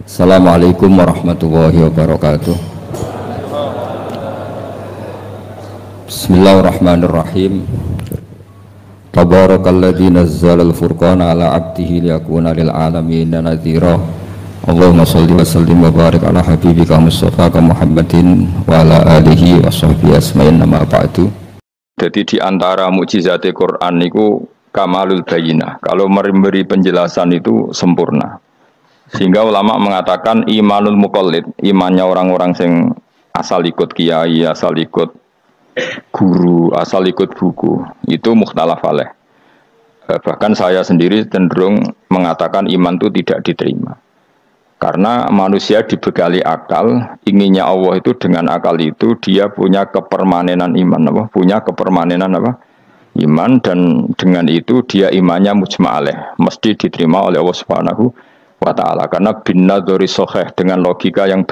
Assalamualaikum warahmatullahi wabarakatuh. Bismillahirrahmanirrahim. Tabarakalladzi nazzala al-furqana ala 'abdihi liyakuna lil 'alamin nadhira. Allahumma shalli wa sallim wa barik ala habibika Mustafa Muhammadin wa ala alihi wa sahbihi asma'in nama ba'du. Jadi di antara mukjizat Quran niku kamalul bayinah. Kalau memberi penjelasan itu sempurna. Sehingga ulama mengatakan imanul muqallid, imannya orang-orang yang asal ikut kiai, asal ikut guru, asal ikut buku, itu mukhtalaf alaih. Bahkan saya sendiri cenderung mengatakan iman itu tidak diterima. Karena manusia dibekali akal, inginnya Allah itu dengan akal itu dia punya kepermanenan iman, punya kepermanenan iman, dan dengan itu dia imannya mujma' alaih, mesti diterima oleh Allah Subhanahu wa ta'ala, karena bin nadhari sahih, dengan logika yang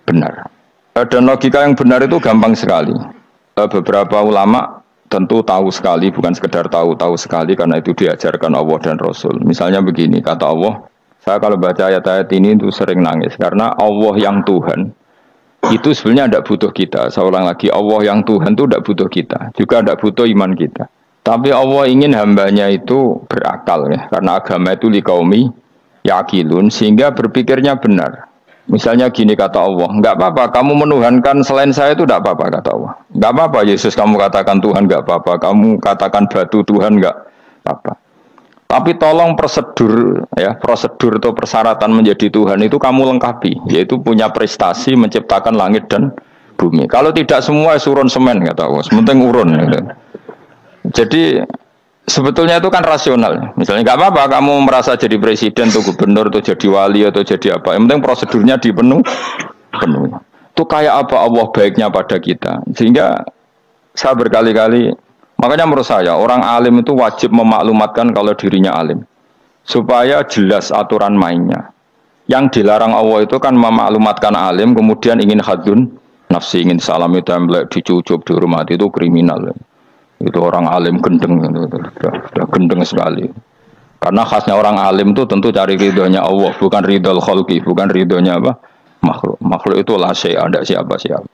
benar. Dan logika yang benar itu gampang sekali. Beberapa ulama tentu tahu sekali, bukan sekedar tahu sekali, karena itu diajarkan Allah dan Rasul. Misalnya begini, kata Allah, saya kalau baca ayat-ayat ini itu sering nangis, karena Allah yang Tuhan itu sebenarnya tidak butuh kita. Saya ulang lagi, Allah yang Tuhan itu tidak butuh kita, juga tidak butuh iman kita. Tapi Allah ingin hambanya itu berakal, ya, karena agama itu liqaumi yaqilun, sehingga berpikirnya benar. Misalnya gini kata Allah, enggak apa-apa kamu menuhankan selain saya, itu enggak apa-apa kata Allah. Enggak apa-apa Yesus kamu katakan Tuhan, enggak apa-apa kamu katakan batu Tuhan, enggak apa-apa. Tapi tolong prosedur atau persyaratan menjadi Tuhan itu kamu lengkapi, yaitu punya prestasi menciptakan langit dan bumi. Kalau tidak semua surun semen kata Allah, sementing urun gitu. Jadi sebetulnya itu kan rasional. Misalnya nggak apa-apa kamu merasa jadi presiden atau gubernur atau jadi wali atau jadi apa. Yang penting prosedurnya dipenuhi. Itu kayak apa Allah baiknya pada kita. Sehingga saya berkali-kali, makanya menurut saya orang alim itu wajib memaklumatkan kalau dirinya alim, supaya jelas aturan mainnya. Yang dilarang Allah itu kan memaklumatkan alim kemudian ingin hadun nafsi, ingin salami template, dicucuk, dihormati, itu kriminal. Itu orang alim gendeng, sudah gendeng sekali. Karena khasnya orang alim itu tentu cari ridhonya Allah, bukan ridhol khalqi, bukan ridhonya makhluk. Makhluk itu la syai'a, ada siapa-siapa.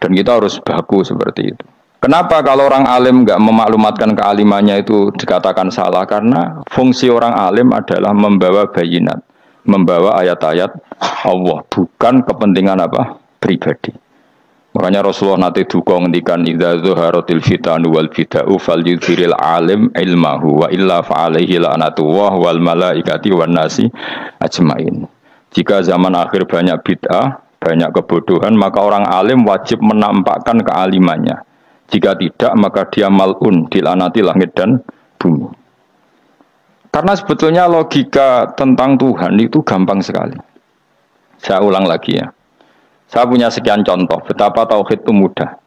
Dan kita harus baku seperti itu. Kenapa kalau orang alim enggak memaklumatkan kealimannya itu dikatakan salah? Karena fungsi orang alim adalah membawa bayinat, membawa ayat-ayat Allah, bukan kepentingan pribadi. Makanya Rasulullah nanti duka ngendikan idza zuharatil fitanu wal bid'u falyudhiril alim ilmahu wa illa fa'alaihi la'natullah wal malaikati wan nasi ajmain. Jika zaman akhir banyak bid'ah, banyak kebodohan, maka orang alim wajib menampakkan kealimannya. Jika tidak, maka dia mal'un, dilaknati langit dan bumi. Karena sebetulnya logika tentang Tuhan itu gampang sekali. Saya ulang lagi ya. Saya punya sekian contoh betapa tauhid itu mudah.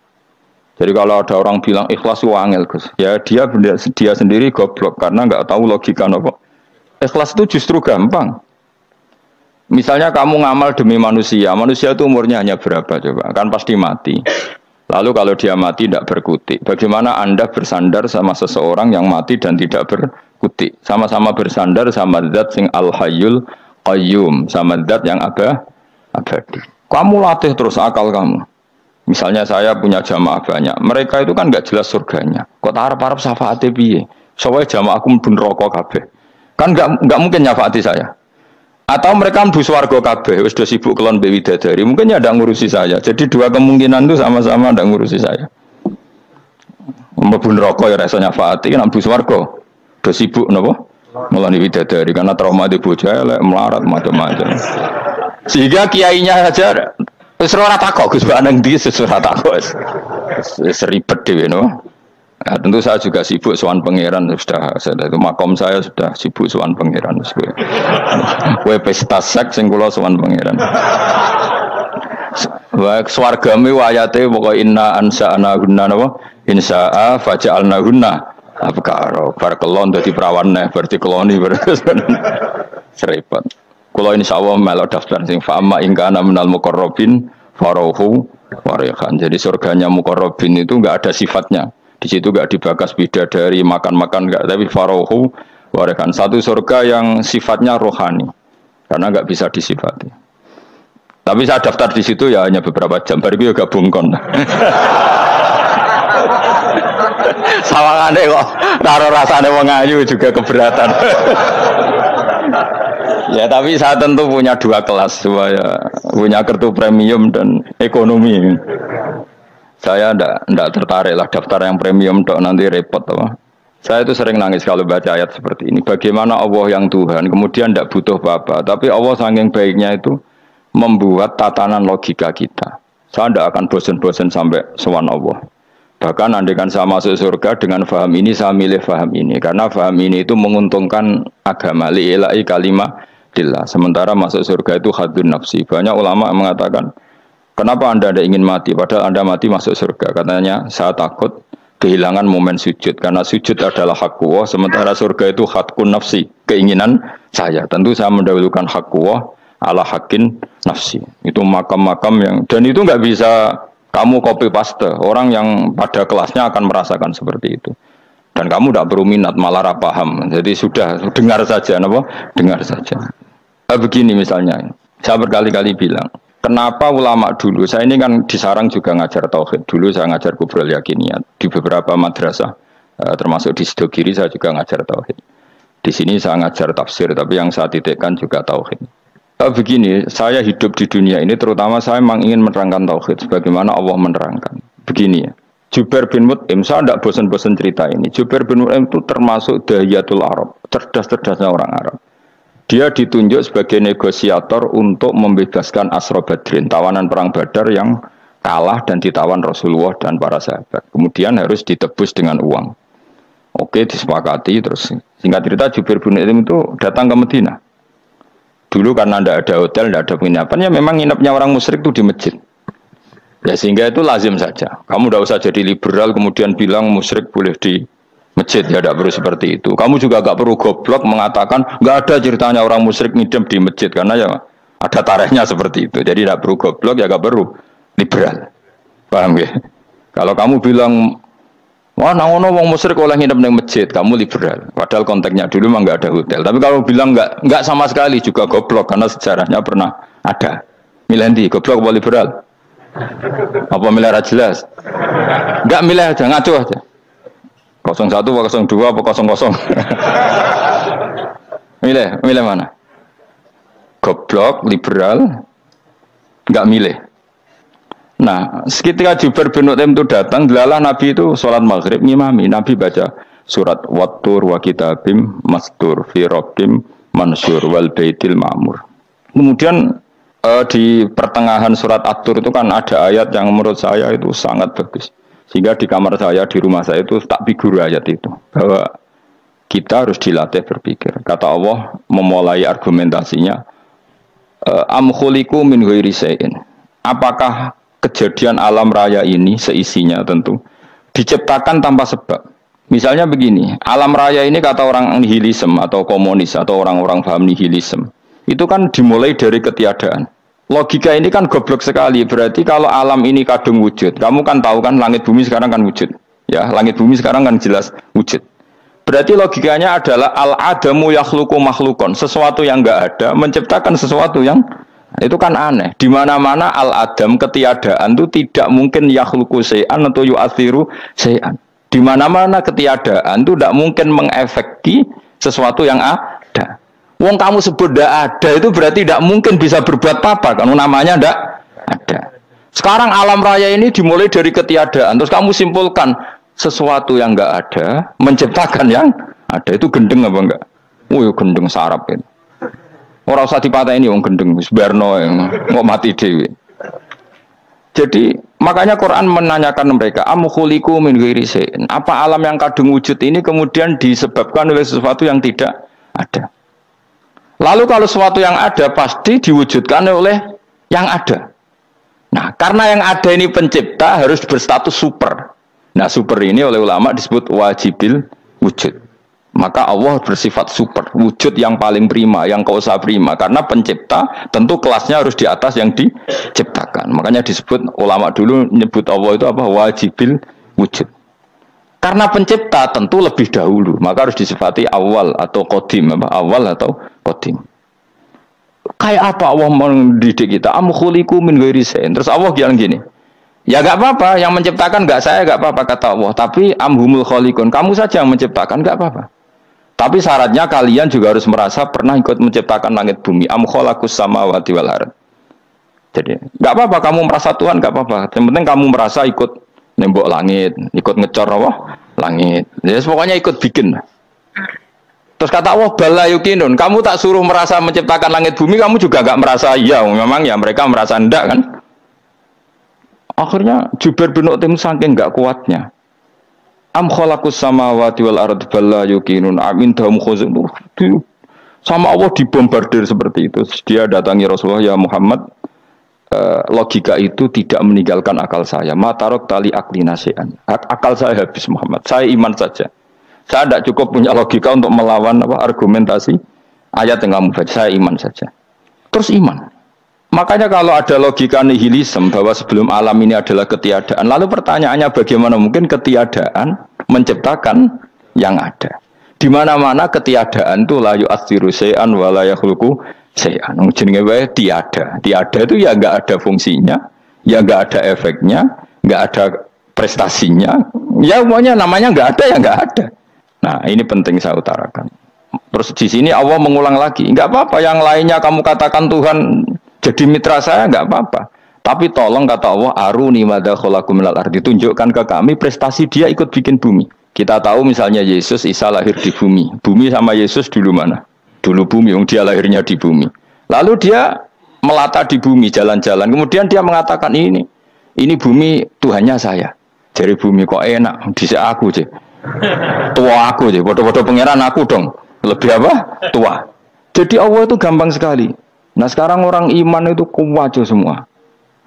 Jadi kalau ada orang bilang ikhlas itu angel, Gus, ya dia sendiri goblok karena nggak tahu logika apa. Ikhlas itu justru gampang. Misalnya kamu ngamal demi manusia itu umurnya hanya berapa coba? Kan pasti mati. Lalu kalau dia mati tidak berkutik, bagaimana Anda bersandar sama seseorang yang mati dan tidak berkutik? Sama-sama bersandar sama zat sing al-hayyul qayyum, sama zat yang abadi. Kamu latih terus akal kamu. Misalnya saya punya jamaah banyak, mereka itu kan nggak jelas surganya. Kok harap-harap syafaate piye? Soalnya jamaahku mlebu neraka kabeh. Kan nggak mungkin nyafaati saya. Atau mereka mlebu swarga kabeh, wis do sibuk kelon mbek widadari. Mungkin ya ndak ngurusi saya. Jadi dua kemungkinan itu sama-sama ndak ngurusi saya. Mlebu neraka ya rasa nyafaati, kan mlebu swarga do sibuk napa? Ngeloni widadari karena trauma di bojo elek, melarat macam-macam. Sehingga kiainya saja wis ora takok Gus Baneng ndi wis ora takok. Wis ribet dhewe no. Nah, tentu saya juga sibuk sowan pangeran, itu makom saya sudah sibuk sowan pangeran. Kowe pesta seks sing kula sowan pangeran. Wa swargame ayate pokoke inna ansa'na gunna napa? Insya'a faja'alna gunna. Abkaro bar kelon dadi perawan neh berarti keloni serepot. Kalau insyaallah melok daftar sing fa'ama ingkana minal muqarrabin farohu warihan. Jadi surganya muqarrabin itu enggak ada sifatnya. Di situ enggak dibakas bidadari makan-makan enggak, tapi farohu warihan. Satu surga yang sifatnya rohani. karena nggak bisa disifati. Tapi saya daftar di situ ya hanya beberapa jam, baru itu ya gabung kon. Sawangane kok karo rasane wong ayu juga keberatan. Ya tapi saya tentu punya dua kelas, punya kartu premium dan ekonomi. Saya ndak tertarik lah daftar yang premium dok, nanti repot apa. Saya itu sering nangis kalau baca ayat seperti ini. Bagaimana Allah yang Tuhan kemudian ndak butuh apa-apa, tapi Allah saking baiknya itu membuat tatanan logika kita. Saya ndak akan bosan-bosan sampai sowan Allah. Bahkan andaikan saya masuk surga dengan faham ini, saya milih faham ini. Karena faham ini itu menguntungkan agama, li'ilai kalimatillah. Sementara masuk surga itu hadun nafsi. Banyak ulama mengatakan, kenapa Anda tidak ingin mati? Padahal Anda mati masuk surga. Katanya, saya takut kehilangan momen sujud. Karena sujud adalah hak Allah, sementara surga itu hakun nafsi. Keinginan saya. Tentu saya mendahulukan hak Allah ala hakin nafsi. Itu makam-makam yang... Dan itu nggak bisa... Kamu copy paste, orang yang pada kelasnya akan merasakan seperti itu. Dan kamu tidak perlu minat, malah paham. Jadi sudah, dengar saja, apa? Dengar saja. Begini misalnya, saya berkali-kali bilang, kenapa ulama dulu, saya ini kan di Sarang juga ngajar tauhid. Dulu saya ngajar kubrul yakiniyat, di beberapa madrasah, termasuk di Sidogiri saya juga ngajar tauhid. Di sini saya ngajar tafsir, tapi yang saya titikkan juga tauhid. Begini, saya hidup di dunia ini terutama saya memang ingin menerangkan tauhid sebagaimana Allah menerangkan. Begini ya, Jubair bin Mut'im, saya tidak bosan-bosan cerita ini. Jubair bin Mut'im itu termasuk dahiyatul Arab, cerdas-cerdasnya orang Arab. Dia ditunjuk sebagai negosiator untuk membebaskan Asra Badrin, tawanan perang Badar yang kalah dan ditawan Rasulullah dan para sahabat. Kemudian harus ditebus dengan uang. Oke, disepakati terus. Singkat cerita Jubair bin Mut'im itu datang ke Madinah. Dulu karena tidak ada hotel, tidak ada penginapan, ya memang nginepnya orang musyrik itu di masjid. Ya sehingga itu lazim saja. Kamu tidak usah jadi liberal kemudian bilang musyrik boleh di masjid, ya tidak perlu seperti itu. Kamu juga tidak perlu goblok mengatakan nggak ada ceritanya orang musyrik ngidam di masjid, karena ya ada tarikhnya seperti itu. Jadi tidak perlu goblok, ya nggak perlu liberal. Paham ya? Kalau kamu bilang wah, nangono wong musyrik oleh nginep di masjid, kamu liberal. Padahal konteksnya dulu memang nggak ada hotel. Tapi kalau bilang nggak sama sekali juga goblok karena sejarahnya pernah ada. Milih ndi, goblok apa liberal? Apa milih jelas? Nggak milih aja, ngaco aja. 01 apa 02 apa 00. Milih mana? Goblok, liberal, nggak milih. Nah, ketika Jubair bin Mut'im itu datang, delalah Nabi itu sholat maghrib ngimami. Nabi baca surat Wattur wa kitabim mastur fi rabbim mansur wal baitil ma'mur. Kemudian di pertengahan surat At-Tur itu kan ada ayat yang menurut saya itu sangat bagus. Sehingga di kamar saya, di rumah saya itu tak figur ayat itu. Bahwa kita harus dilatih berpikir. Kata Allah memulai argumentasinya, am khuliqu min ghairi syai'in. Apakah kejadian alam raya ini seisinya tentu diciptakan tanpa sebab. Misalnya begini, alam raya ini kata orang nihilisme atau komunis atau orang-orang paham nihilisme, itu kan dimulai dari ketiadaan. Logika ini kan goblok sekali. Berarti kalau alam ini kadung wujud, kamu kan tahu kan langit bumi sekarang kan wujud. Ya, langit bumi sekarang kan jelas wujud. Berarti logikanya adalah al-adamu yakhluqu makhlukon, sesuatu yang enggak ada menciptakan sesuatu yang itu kan aneh. Di mana-mana al-adam ketiadaan itu tidak mungkin yakhluqu syai'an atau yu'athiru syai'an. Di mana-mana ketiadaan itu tidak mungkin mengefeki sesuatu yang ada. Wong kamu sebut tidak ada itu berarti tidak mungkin bisa berbuat apa-apa karena namanya tidak ada. Sekarang alam raya ini dimulai dari ketiadaan. Terus kamu simpulkan sesuatu yang enggak ada menciptakan yang ada. Itu gendeng apa enggak? Oh, gendeng sarap itu. Orang usah dipatahin wong gendeng Subarno yang mau mati dewi. Jadi makanya Quran menanyakan mereka, am khuliqu min ghairi syai'in. Apa alam yang kadung wujud ini kemudian disebabkan oleh sesuatu yang tidak ada? Lalu kalau sesuatu yang ada pasti diwujudkan oleh yang ada. Nah, karena yang ada ini pencipta harus berstatus super. Nah, super ini oleh ulama disebut wajibil wujud. Maka Allah bersifat super, wujud yang paling prima, yang kausa prima. Karena pencipta tentu kelasnya harus di atas yang diciptakan. Makanya disebut ulama dulu nyebut Allah itu apa? Wajibil wujud. Karena pencipta tentu lebih dahulu, maka harus disifati awal atau qadim, apa? Awal atau qadim. Kayak apa Allah mendidik kita? Am khuliqu min ghairi syai'in. Terus Allah bilang gini. Ya enggak apa-apa, yang menciptakan enggak saya, enggak apa-apa kata Allah. Tapi amhumul khaliqun, kamu saja yang menciptakan, enggak apa-apa. Tapi syaratnya kalian juga harus merasa pernah ikut menciptakan langit bumi. Am khalaqus samawati wal ardh. Jadi enggak apa-apa kamu merasa Tuhan, enggak apa-apa. Yang penting kamu merasa ikut nembok langit, ikut ngecor apa? Langit. Ya pokoknya ikut bikin. Terus kata Allah bala yukinun, kamu tak suruh merasa menciptakan langit bumi, kamu juga enggak merasa iya, memang ya mereka merasa enggak kan? Akhirnya Jubair bin Mut'im saking enggak kuatnya. Am khalaqus samawati wal ardh balla yuqinun amin dahum khuzun. Sama Allah dibombardir seperti itu. Dia datangi Rasulullah, ya Muhammad, logika itu tidak meninggalkan akal saya. Matarok tali akli nasian. Akal saya habis Muhammad. Saya iman saja. Saya tidak cukup punya logika untuk melawan argumentasi ayat yang kamu baca. Saya iman saja. Terus iman. Makanya kalau ada logika nihilisme bahwa sebelum alam ini adalah ketiadaan, lalu pertanyaannya bagaimana mungkin ketiadaan menciptakan yang ada? Di mana-mana ketiadaan itu la yu'atsiru syai'an wa la yakhluqu syai'an. Jenenge wae tiada. Tiada itu ya enggak ada fungsinya, ya enggak ada efeknya, enggak ada prestasinya. Ya semuanya namanya enggak ada ya enggak ada. Nah, ini penting saya utarakan. Terus di sini Allah mengulang lagi, enggak apa-apa yang lainnya kamu katakan Tuhan jadi mitra saya enggak apa-apa. Tapi tolong kata Allah, aruni madza khalaqu minal ardi, tunjukkan ke kami prestasi dia ikut bikin bumi. Kita tahu misalnya Yesus, Isa lahir di bumi. Bumi sama Yesus dulu mana? Dulu bumi, dia lahirnya di bumi. Lalu dia melata di bumi, jalan-jalan. Kemudian dia mengatakan ini bumi Tuhannya saya. Dari bumi kok enak, dhisik aku je. Tua aku je, bodoh-bodoh pangeran aku dong. Lebih apa? Tua. Jadi Allah itu gampang sekali. Nah sekarang orang iman itu kuat semua.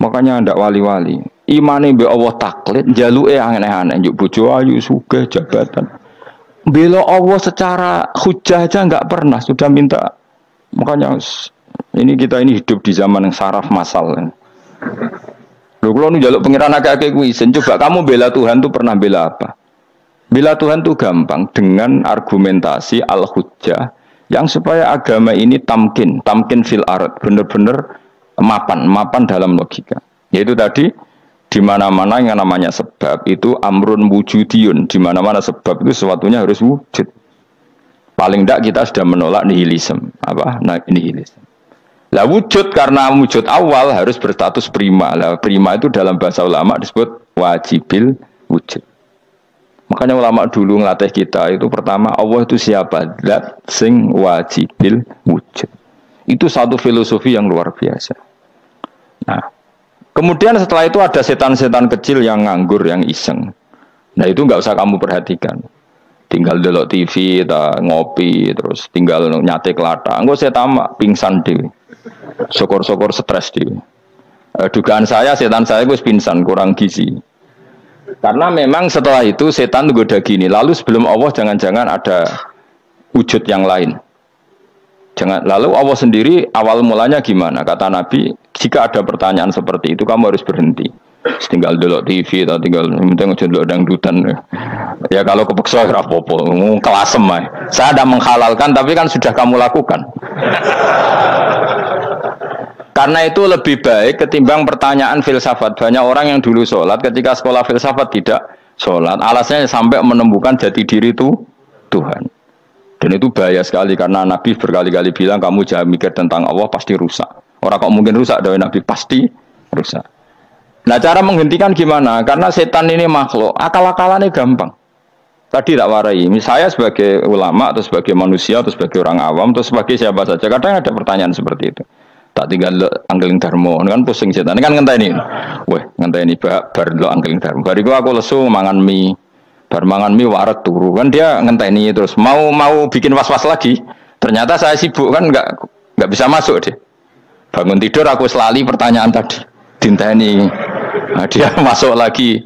Makanya ndak wali-wali. Imane mbek Allah taklid, jaluke aneh-aneh, njuk bojo ayu, sugih, jabatan. Bela Allah secara hujah aja enggak pernah, sudah minta. Makanya kita ini hidup di zaman yang saraf massal. Lho kula nu njaluk pangeran akeh-akeh kuwi isin, coba kamu bela Tuhan tuh pernah bela apa? Bela Tuhan tuh gampang dengan argumentasi al-hujjah yang supaya agama ini tamkin fil ard, benar-benar mapan dalam logika. Yaitu tadi di mana-mana yang namanya sebab itu amrun wujudiyun, di mana-mana sebab itu sesuatunya harus wujud. Paling tidak kita sudah menolak nihilisme. Apa? Nah, nihilisme. Lah wujud karena wujud awal harus berstatus prima. Lah prima itu dalam bahasa ulama disebut wajibil wujud. Makanya ulama dulu ngelatih kita itu pertama Allah itu siapa? Zat sing wajibil wujud. Itu satu filosofi yang luar biasa. Nah, kemudian setelah itu ada setan-setan kecil yang nganggur, yang iseng. Nah itu nggak usah kamu perhatikan. Tinggal delok TV, ngopi, terus tinggal nyate kelata. Enggak saya tamak pingsan dewi. Syukur-syukur stres dewi. Dugaan saya setan saya gue pingsan, kurang gizi. Karena memang setelah itu setan goda gini. Lalu sebelum Allah jangan-jangan ada wujud yang lain. Lalu Allah sendiri awal mulanya gimana? Kata Nabi, jika ada pertanyaan seperti itu kamu harus berhenti. Tinggal delok TV atau tinggal delok dangdutan. Ya kalau kepeksa rapopo, kelasem ae. Saya tidak menghalalkan tapi kan sudah kamu lakukan. Karena itu lebih baik ketimbang pertanyaan filsafat. Banyak orang yang dulu sholat ketika sekolah filsafat tidak sholat. Alasannya sampai menemukan jati diri itu Tuhan. Dan itu bahaya sekali karena Nabi berkali-kali bilang kamu jangan mikir tentang Allah pasti rusak. Orang kok mungkin rusak dari Nabi pasti rusak. Nah cara menghentikan gimana? Karena setan ini makhluk, akal-akalannya gampang. Tadi tak warai, misalnya sebagai ulama atau sebagai manusia atau sebagai orang awam atau sebagai siapa saja. Kadang ada pertanyaan seperti itu. Tak tinggal anggeling dharma, kan pusing setan. Kan ngenteni. Weh, ngenteni bar lo anggeling dharma. Bariku aku lesu mangan mie. Bar mangan mie waret turu. Kan dia ngenteni terus mau bikin was-was lagi. Ternyata saya sibuk kan enggak bisa masuk deh. Bangun tidur aku selali pertanyaan tadi. Dinteni. Nah, dia masuk lagi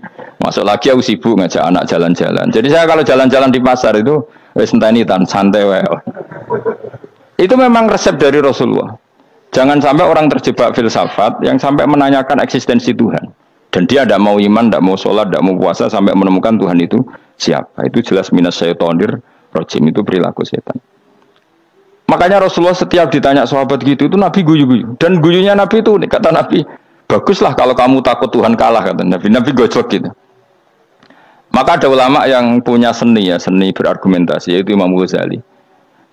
aku sibuk ngajak anak jalan-jalan. Jadi saya kalau jalan-jalan di pasar itu wis enteni tan santai wae. Itu memang resep dari Rasulullah. Jangan sampai orang terjebak filsafat yang sampai menanyakan eksistensi Tuhan. Dan dia tidak mau iman, tidak mau sholat, tidak mau puasa sampai menemukan Tuhan itu siapa. Itu jelas minas syaitonir rojim, itu perilaku setan. Makanya Rasulullah setiap ditanya sahabat gitu itu Nabi guyu-guyu. Dan guyunya Nabi itu kata Nabi, baguslah kalau kamu takut Tuhan kalah kata Nabi. Nabi gojlok gitu. Maka ada ulama yang punya seni ya, seni berargumentasi yaitu Imam Ghazali.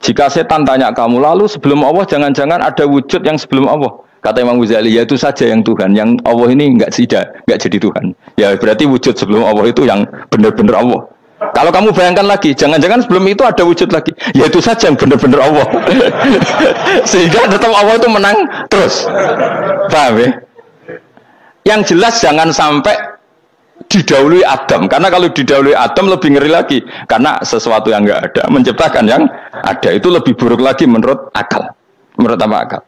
Jika setan tanya kamu lalu sebelum Allah jangan-jangan ada wujud yang sebelum Allah. Kata Imam Ghazali, ya itu saja yang Tuhan, yang Allah ini enggak jadi Tuhan. Ya berarti wujud sebelum Allah itu yang benar-benar Allah. Kalau kamu bayangkan lagi, jangan-jangan sebelum itu ada wujud lagi. Ya itu saja yang benar-benar Allah. Sehingga tetap Allah itu menang terus. Paham ya? Yang jelas jangan sampai didahului Adam. Karena kalau didahului Adam lebih ngeri lagi. Karena sesuatu yang enggak ada menciptakan yang ada itu lebih buruk lagi menurut akal. Menurut apa akal?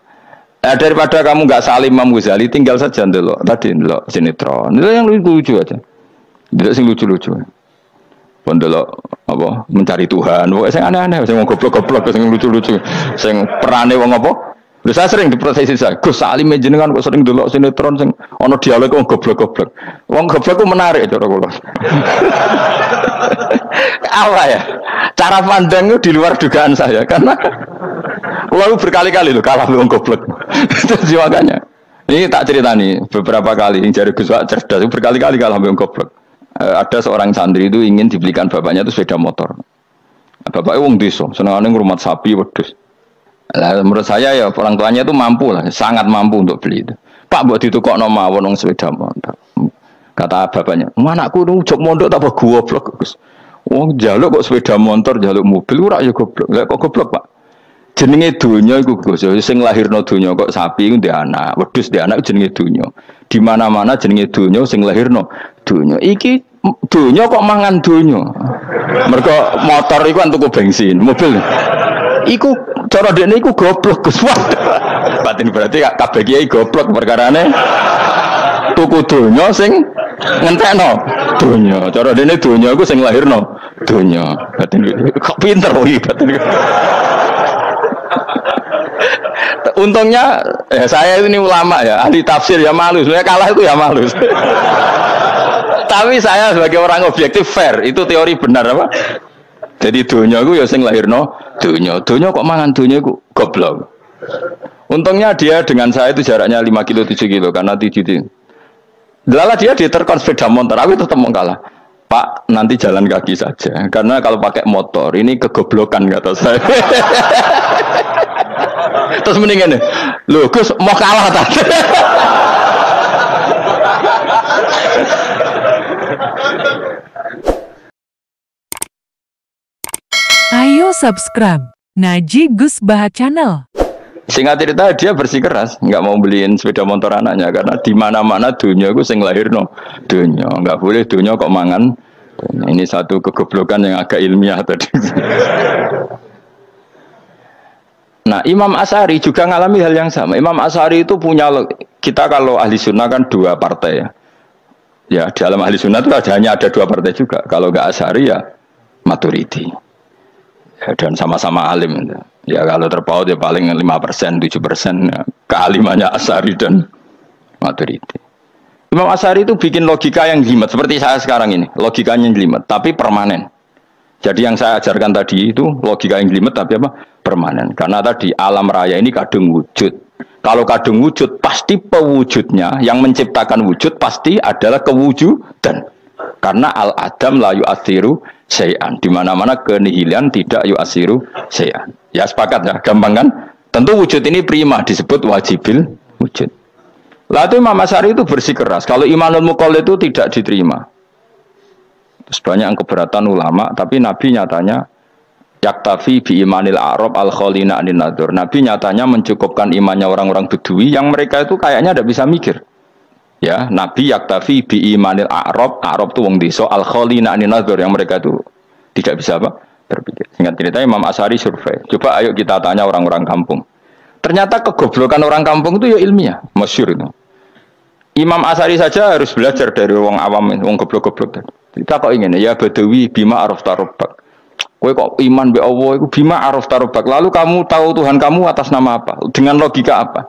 Nah, daripada kamu enggak salim Imam Ghazali, tinggal saja ndelok. Tadi ndelok sinetron. Itu yang lucu aja. Tidak sing lucu-lucu. Pendelok apa mencari Tuhan, wong sing aneh-aneh, sing goblok-goblok, sing lucu-lucu, sing perane wong apa? Lha saya sering diprotesi saya, Gus Salim jenengan kok sering delok sinetron sing ana dialog wong goblok-goblok. Wong goblok ku menarik cara kula. Apa ya? Cara pandang itu di luar dugaan saya karena lalu berkali-kali loh kalah wong goblok. Itu makanya. Ini tak ceritani beberapa kali yang jari Gus Wak cerdas berkali-kali kalah wong goblok. Ada seorang santri itu ingin dibelikan bapaknya itu sepeda motor. Bapaknya wong desa, senengane ngrumat sapi wedhus. Lah menurut saya ya orang tuanya itu mampu lah, sangat mampu untuk beli itu. Pak mbok ditukokno mawon wong sepeda motor. Kata bapaknya, "Anakku nu jog mondok tak goblok, Gus. Wong njaluk kok sepeda motor, njaluk mobil ora ya goblok. Lah kok goblok, Pak? Jenenge donya iku Gus, sing lahirno donya kok sapi iku ndek anak, wedhus ndek anak jenenge donya. Di mana-mana jenenge donya sing lahirno donya. Iki donya kok mangan donya. Mergo motor iku kan tuku bensin, mobil. Iku cara dekne iku goblok Gus. Batin berarti kabeh kiai goblok perkarane tuku donya sing ngentekno donya. Cara dekne donya iku sing lahirno donya. Batin kok pinter iki batin. Untungnya saya ini ulama ya, ahli tafsir ya malu. Sebenarnya kalah itu ya malu. Tapi saya sebagai orang objektif fair, itu teori benar apa? Jadi dunia itu ya sing lahirno dunia. Dunia kok mangan dunia itu goblok. Untungnya dia dengan saya itu jaraknya 5 kilo 7 kilo karena titik. Lala dia diterkon sepeda motor, aku tetap mau kalah. Pak, nanti jalan kaki saja. Karena kalau pakai motor ini kegoblokan kata saya. Terus mendingan nih, loh Gus mau kalah tadi. Ayo subscribe Naji Gus Baha Channel. Singkat cerita dia bersikeras nggak mau beliin sepeda motor anaknya karena di mana-mana dunia gue sing lahirno dunia nggak boleh dunia kok mangan. Ini satu kegoblokan yang agak ilmiah tadi. Nah, Imam Asy'ari juga ngalami hal yang sama. Imam Asy'ari itu punya, kita kalau ahli sunnah kan dua partai ya. Ya, di dalam ahli sunnah itu hanya ada dua partai juga. Kalau nggak Asy'ari ya Maturidi. Ya, dan sama-sama alim. Ya kalau terpaut ya paling 5%, 7% ya, kealimannya Asy'ari dan Maturidi. Imam Asy'ari itu bikin logika yang jelimet seperti saya sekarang ini, logikanya jelimet tapi permanen. Jadi yang saya ajarkan tadi itu logika yang jelimet tapi apa? Permanen. Karena tadi alam raya ini kadung wujud. Kalau kadung wujud pasti pewujudnya yang menciptakan wujud pasti adalah kewujudan. Karena al-adam la yu'athiru syai'an. Di mana-mana kenihilan tidak yu'athiru syai'an. Ya sepakat ya, gampang kan? Tentu wujud ini prima disebut wajibil wujud. Lalu Imam Asy'ari itu bersikeras kalau imanul muqallid itu tidak diterima. Terus banyak yang keberatan ulama, tapi Nabi nyatanya yaktafi bi imanil a'rab al khalina anin nadur. Nabi nyatanya mencukupkan imannya orang-orang Bedui yang mereka itu kayaknya tidak bisa mikir. Ya, Nabi yaktafi bi imanil a'rab itu wong desa al khalina anin nadur yang mereka itu tidak bisa apa? Berpikir. Singkat cerita Imam Asy'ari survei. Coba ayo kita tanya orang-orang kampung. Ternyata kegoblokan orang kampung itu ya ilmiah, masyhur itu. Imam Asy'ari saja harus belajar dari wong awam, wong goblok-goblok. Kita kok ingin ya Badawi bima arafta rabbak. Kowe kok iman be Allah iku bima arafta rabbak. Lalu kamu tahu Tuhan kamu atas nama apa? Dengan logika apa?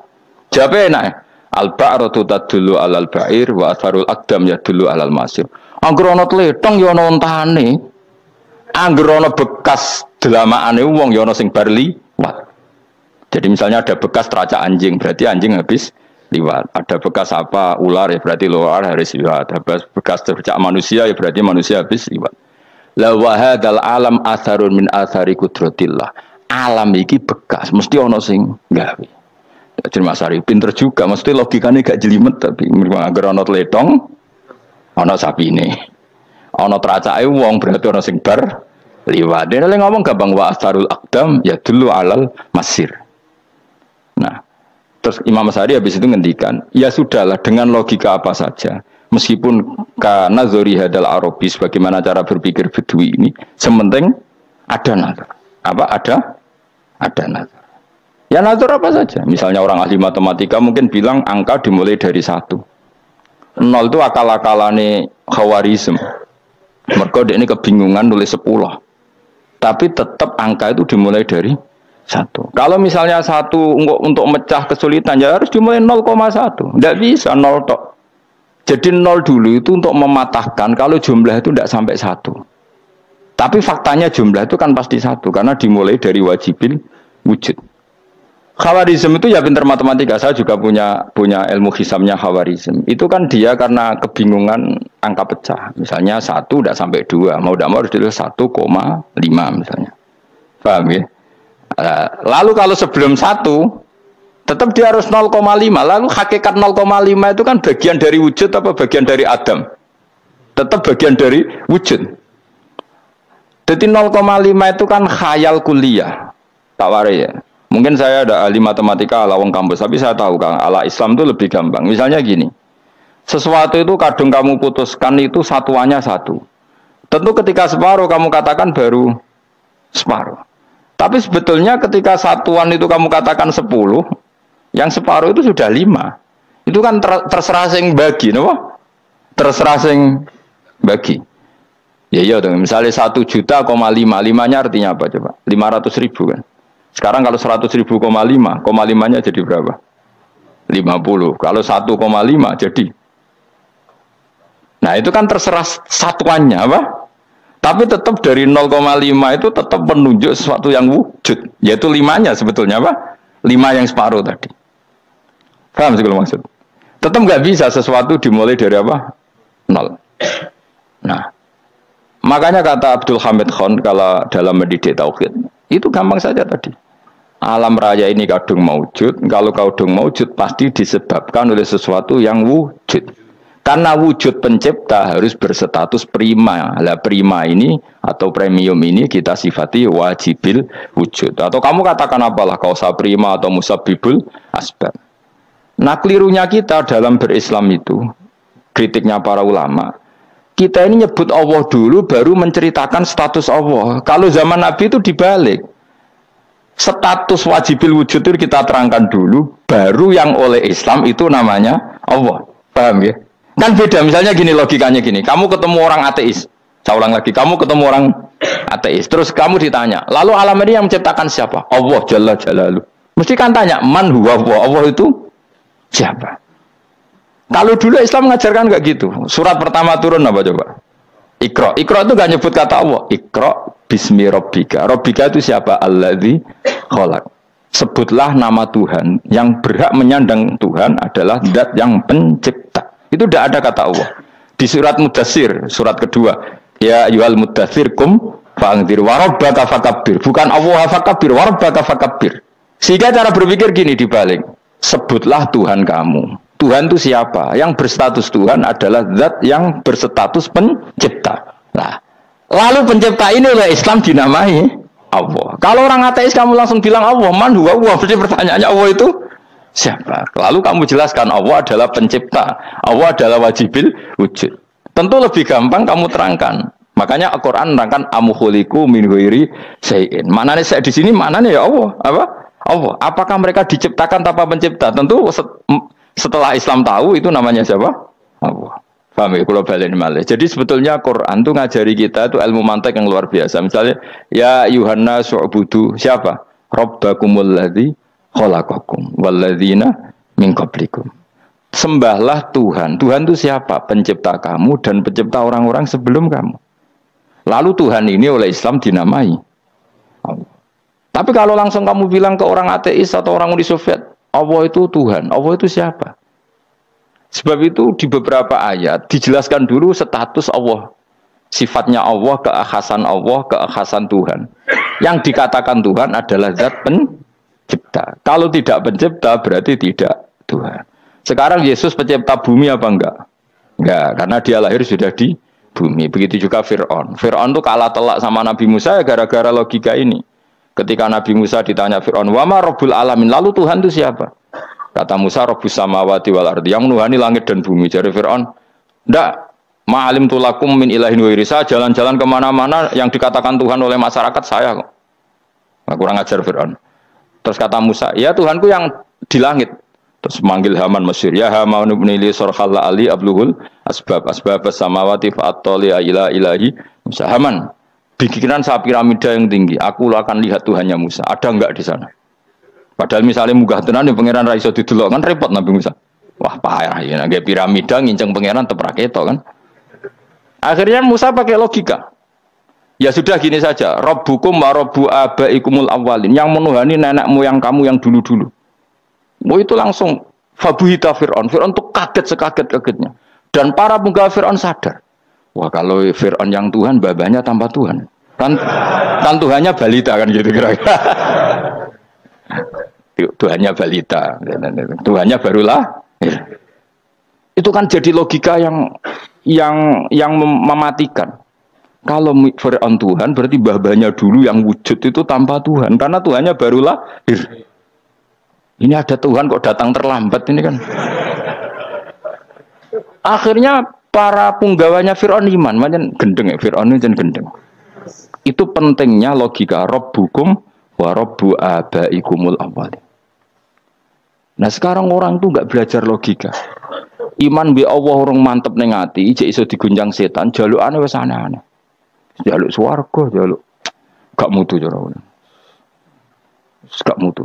Jawabnya enak. Al-ba'ratu tadullu 'alal ba'ir wa atharul aqdam yadullu 'alal masir. Angger ana tletong ya ana ontane. Angger ana bekas delamaane wong ya ana sing bar liwat. Jadi misalnya ada bekas teracak anjing, berarti anjing habis liwat. Ada bekas apa ular ya berarti ular harus liwat. Ada bekas teracak manusia ya berarti manusia habis liwat. La wa hadzal alam atharun min athari qudratillah. Alam iki bekas, mesti ono sing gawe. Jadi Mas Ari pinter juga, mesti logikanya gak jelimet tapi agar ono tletong, ono sapine. Ono teracake wong berarti ono sing bar liwat. Dia ngomong gampang wa asarul aqdam ya dulu alal masir. Nah, terus Imam Asy'ari habis itu ngendikan, ya sudahlah dengan logika apa saja. Meskipun karena zori hadal Arabis bagaimana cara berpikir Bedui ini, sementing ada nazar. Apa ada nazar. Ya nazar apa saja. Misalnya orang ahli matematika mungkin bilang angka dimulai dari 1. 0 itu akal-akalane Khawarizm. Mereka ini kebingungan nulis 10. Tapi tetap angka itu dimulai dari 1. Kalau misalnya 1 untuk mecah kesulitan ya harus dimulai 0,1. Tidak bisa 0 tok. Jadi 0 dulu itu untuk mematahkan kalau jumlah itu tidak sampai 1. Tapi faktanya jumlah itu kan pasti 1 karena dimulai dari wajibil wujud. Khawarizm itu ya pintar matematika. Saya juga punya ilmu hisamnya Khawarizm. Itu kan dia karena kebingungan angka pecah. Misalnya 1 tidak sampai 2. Mau tidak mau harus ditulis 1,5 misalnya. Paham ya? Lalu kalau sebelum 1 tetap dia harus 0,5. Lalu hakikat 0,5 itu kan bagian dari wujud apa bagian dari Adam? Tetap bagian dari wujud. Jadi 0,5 itu kan khayal kuliah. Tak warai ya. Mungkin saya ada ahli matematika ala wong kampus, tapi saya tahu Kang, ala Islam itu lebih gampang. Misalnya gini, sesuatu itu kadang kamu putuskan itu satuannya 1. Tentu ketika separuh kamu katakan baru separuh. Tapi sebetulnya ketika satuan itu kamu katakan 10, yang separuh itu sudah 5. Itu kan terserah sing bagi, no? Terserah sing bagi. Ya iya dong, misalnya 1,5 juta, 5-nya artinya apa coba? 500.000 kan? Sekarang kalau 100.000,5, 5-nya jadi berapa? 50. Kalau 1,5 jadi. Nah itu kan terserah satuannya apa? Tapi tetap dari 0,5 itu tetap menunjuk sesuatu yang wujud. Yaitu 5-nya sebetulnya apa? 5 yang separuh tadi. Paham sih kalau maksud? Tetap nggak bisa sesuatu dimulai dari apa? 0. Nah, makanya kata Abdul Hamid Khan kalau dalam mendidik tauhid, itu gampang saja tadi. Alam raya ini kadung maujud. Kalau kadung maujud pasti disebabkan oleh sesuatu yang wujud. Karena wujud pencipta harus berstatus prima. Lah prima ini atau premium ini kita sifati wajibil wujud. Atau kamu katakan apalah kausa prima atau musabibul asbab. Nah kelirunya kita dalam berislam itu, kritiknya para ulama, kita ini nyebut Allah dulu baru menceritakan status Allah. Kalau zaman Nabi itu dibalik. Status wajibil wujud itu kita terangkan dulu, baru yang oleh Islam itu namanya Allah. Paham ya? Kan beda, misalnya gini logikanya gini, kamu ketemu orang ateis, saya ulang lagi, kamu ketemu orang ateis, terus kamu ditanya, lalu alam ini yang menciptakan siapa? Allah Jalla Jalaluh. Mesti kan tanya, man huwa Allah, Allah itu siapa? Kalau dulu Islam mengajarkan enggak gitu. Surat pertama turun apa coba? Iqra. Iqra itu enggak nyebut kata Allah. Iqra bismi rabbika. Rabbika itu siapa? Alladzi khalaq. Sebutlah nama Tuhan. Yang berhak menyandang Tuhan adalah zat yang pencipta. Itu tidak ada kata Allah. Di surat Mudatsir, surat kedua, ya ayyuhal mudatsir kum fa'anzir wa rabbaka fakabbir. Bukan Allah fakabbir, wa rabbaka fakabbir. Sehingga cara berpikir gini dibalik. Sebutlah Tuhan kamu. Tuhan itu siapa? Yang berstatus Tuhan adalah zat yang berstatus pencipta. Nah, lalu pencipta ini oleh Islam dinamai Allah. Kalau orang ateis kamu langsung bilang Allah, man huwa Allah. Berarti pertanyaannya Allah itu siapa? Lalu kamu jelaskan Allah adalah pencipta. Allah adalah wajibil wujud. Tentu lebih gampang kamu terangkan. Makanya Al-Quran menerangkan amukhuliku min ghairi syai'in. Maknanya saya di sini maknanya ya Allah. Apa? Allah. Apakah mereka diciptakan tanpa pencipta? Tentu setelah Islam tahu itu namanya siapa? Allah. Paham ya? Kalau balik malih. Jadi sebetulnya Quran itu ngajari kita itu ilmu mantek yang luar biasa. Misalnya ya Yuhanna su'budu siapa? Rabbakumul ladzi khalaqakum walladzina min qablikum. Sembahlah Tuhan. Tuhan itu siapa? Pencipta kamu dan pencipta orang-orang sebelum kamu. Lalu Tuhan ini oleh Islam dinamai Allah. Tapi kalau langsung kamu bilang ke orang ateis atau orang Uni Soviet, Allah itu Tuhan, Allah itu siapa? Sebab itu di beberapa ayat dijelaskan dulu status Allah. Sifatnya Allah, keakhasan Allah, keakhasan Tuhan. Yang dikatakan Tuhan adalah zat pencipta. Kalau tidak pencipta berarti tidak Tuhan. Sekarang Yesus pencipta bumi apa enggak? Enggak, karena dia lahir sudah di bumi. Begitu juga Fir'aun. Fir'aun itu kalah telak sama Nabi Musa ya gara-gara logika ini. Ketika Nabi Musa ditanya Fir'aun, "Wa ma Rabbul Alamin?" Lalu Tuhan itu siapa? Kata Musa, Rabbus samawati wal ardi, yang menuhani langit dan bumi. Jadi Fir'aun, enggak. Ma'alim tulakum min ilahin wairi. Saya jalan-jalan kemana-mana yang dikatakan Tuhan oleh masyarakat saya kok. Nah, kurang ajar Fir'aun. Terus kata Musa, ya Tuhanku yang di langit. Terus manggil Haman Mesir. Ya Haman ibnili sorhalla ali abluhul asbab samawati fa'attoli ila ilahi Musa. Haman, bikinan saya piramida yang tinggi. Aku akan lihat Tuhannya Musa. Ada enggak di sana? Padahal misalnya munggah tenan di pangeran ra iso didelok kan repot Nabi Musa. Wah payah ya, nggak piramida nginceng pangeran tetep ra ketok kan. Akhirnya Musa pakai logika. Ya sudah gini saja, Rabbukum wa Rabbu abaikumul awwalin, yang menuhani nenek moyang kamu yang dulu-dulu. Itu langsung fabuhita Fir'aun. Fir'aun itu kaget sekaget-kagetnya. Dan para penggawa Fir'aun sadar. Wah kalau Fir'aun yang Tuhan, babanya tanpa Tuhan. Kan Tuhannya balita kan gitu kira-kira. Tuhannya balita. Tuhannya barulah. Itu kan jadi logika yang mematikan. Kalau Fir'aun Tuhan berarti babanya dulu yang wujud itu tanpa Tuhan. Karena Tuhannya barulah. Ini ada Tuhan kok datang terlambat ini kan. Akhirnya para punggawanya Fir'aun iman. Macam gendeng ya, Fir'aun itu gendeng. Itu pentingnya logika Rabbukum wa Rabbu abaikumul awwalin. Nah sekarang orang tuh nggak belajar logika. Iman bi Allah orang mantep ning ati, jek iso digunjang setan, jalukane wis aneh-aneh. Jaluk swarga, jaluk gak mutu cara ngono. Gak mutu.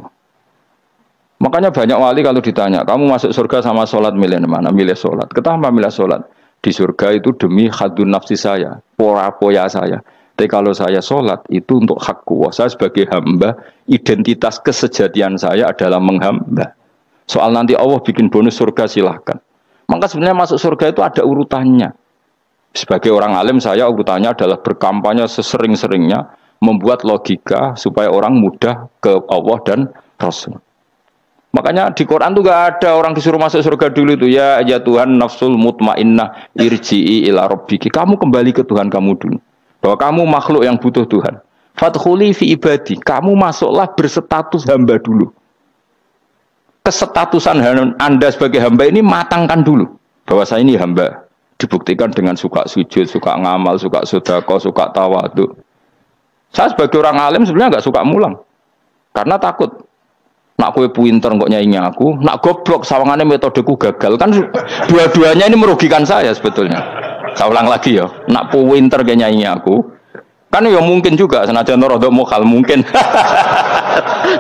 Makanya banyak wali kalau ditanya, kamu masuk surga sama sholat milih mana? Milih sholat. Kenapa milih sholat? Di surga itu demi khadun nafsi saya, poya saya. Tapi kalau saya sholat itu untuk hakku. Saya sebagai hamba, identitas kesejatian saya adalah menghamba. Soal nanti Allah bikin bonus surga silahkan. Maka sebenarnya masuk surga itu ada urutannya. Sebagai orang alim saya urutannya adalah berkampanye sesering-seringnya, membuat logika supaya orang mudah ke Allah dan Rasul. Makanya di Quran tuh gak ada orang disuruh masuk surga dulu itu. Ya Tuhan nafsul mutmainnah irji'i ila rabbiki. Kamu kembali ke Tuhan kamu dulu. Bahwa kamu makhluk yang butuh Tuhan. Fadkhuli fi ibadi. Kamu masuklah berstatus hamba dulu. Kesestatusan Anda sebagai hamba ini matangkan dulu. Bahwa saya ini hamba. Dibuktikan dengan suka sujud, suka ngamal, suka sedekah, suka tawadhu. Saya sebagai orang alim sebenarnya nggak suka mulang. Karena takut. Nak kue pinter kok nyanyi aku, nak goblok sawangannya metodeku gagal. Kan dua-duanya ini merugikan saya sebetulnya. Saya ulang lagi ya. Nak pinter kayak nyanyi aku. Kan ya mungkin juga. Senajan rodok mokal mungkin.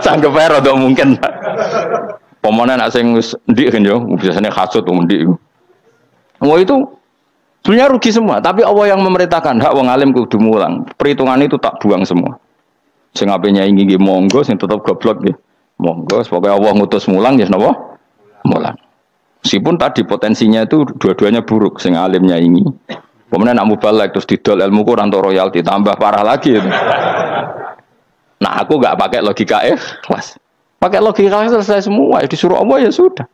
Sanggup aja rodok mungkin. Pemenang nak sing ndik kan yo, biasanya hasud ndik. Oh itu sebenarnya rugi semua, tapi Allah yang memerintahkan hak wong alim kudu mulang. Perhitungan itu tak buang semua. Sing ape nyaingi nggih monggo, sing tetep goblok nggih. Monggo, pokoke Allah ngutus mulang ya napa? Mulang. Meskipun tadi potensinya itu dua-duanya buruk, sing alim nyaingi. Pemenang nak mubalek terus didol ilmu Quran untuk royalti tambah parah lagi. Nah, aku enggak pakai logika ikhlas. Pakai logika selesai semua, ya disuruh Allah ya sudah.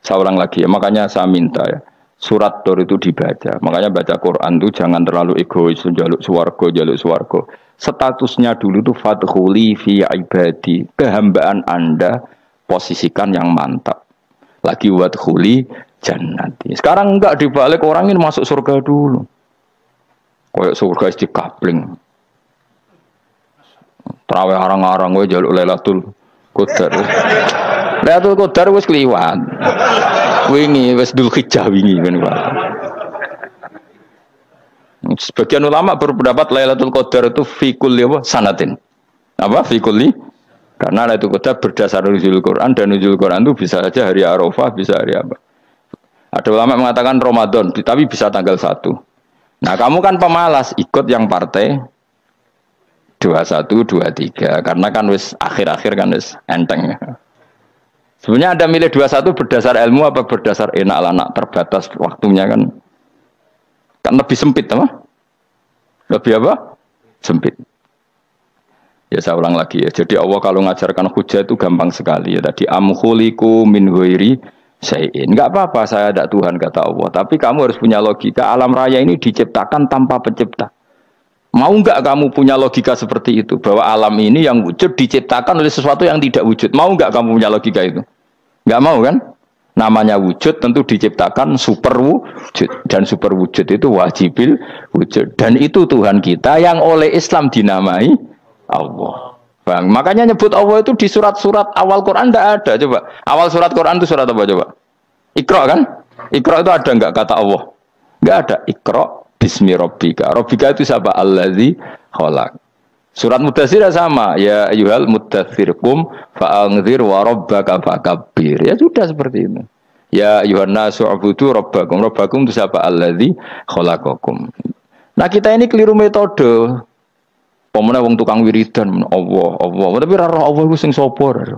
Saya ulang lagi ya, makanya saya minta ya, surat Tur itu dibaca. Makanya baca Quran itu jangan terlalu egois, jaluk swarga. Statusnya dulu itu fadkhuli fi ibadi, kehambaan Anda posisikan yang mantap. Lagi wadkhuli jannati. Sekarang enggak dibalik, orang ini masuk surga dulu. Kayak surga di kapling. Terawih arang-arang gue jaluk Lailatul Qadar. Lailatul Qadar wis kliwat. Wingi wis Dzulhijjah wingi kan. Sebagian ulama berpendapat Lailatul Qadar itu fi kulli sanatin. Apa fi kulli? Karena Lailatul Qadar berdasar nuzul Quran, dan nuzul Quran itu bisa saja hari Arafah, bisa hari apa. Ada ulama mengatakan Ramadan, tapi bisa tanggal 1. Nah, kamu kan pemalas, ikut yang partai 21, 23. Karena kan wis akhir-akhir kan wis enteng. Sebenarnya Anda milih 21 berdasar ilmu apa berdasar enak anak terbatas waktunya kan? Kan lebih sempit apa? Lebih apa? Sempit. Ya saya ulang lagi ya. Jadi Allah kalau ngajarkan hujah itu gampang sekali ya. Tadi amkhuliku min ghairi syai'in. Enggak apa-apa saya ada Tuhan kata Allah. Tapi kamu harus punya logika. Alam raya ini diciptakan tanpa pencipta. Mau enggak kamu punya logika seperti itu? Bahwa alam ini yang wujud diciptakan oleh sesuatu yang tidak wujud. Mau enggak kamu punya logika itu? Enggak mau kan? Namanya wujud tentu diciptakan super wujud. Dan super wujud itu wajibil wujud. Dan itu Tuhan kita yang oleh Islam dinamai Allah. Bang, makanya nyebut Allah itu di surat-surat awal Quran tidak ada. Coba. Awal surat Quran itu surat apa coba? Iqra kan? Iqra itu ada enggak kata Allah? Enggak ada. Iqra bismi rabbika. Rabbika itu siapa? Allazi khalaq. Surat Mudatsir sama. Ya ayyuhal mudatsir qum fa'anzir wa rabbaka fakabbir. Ya sudah seperti itu. Ya ayyuhan nasu ubudu rabbakum. Rabbakum itu siapa? Allazi khalaqakum. Nah, kita ini keliru metode. Pemene wong tukang wiridan Allah, Allah. Tapi ora roh Allah iku sing sapa ora.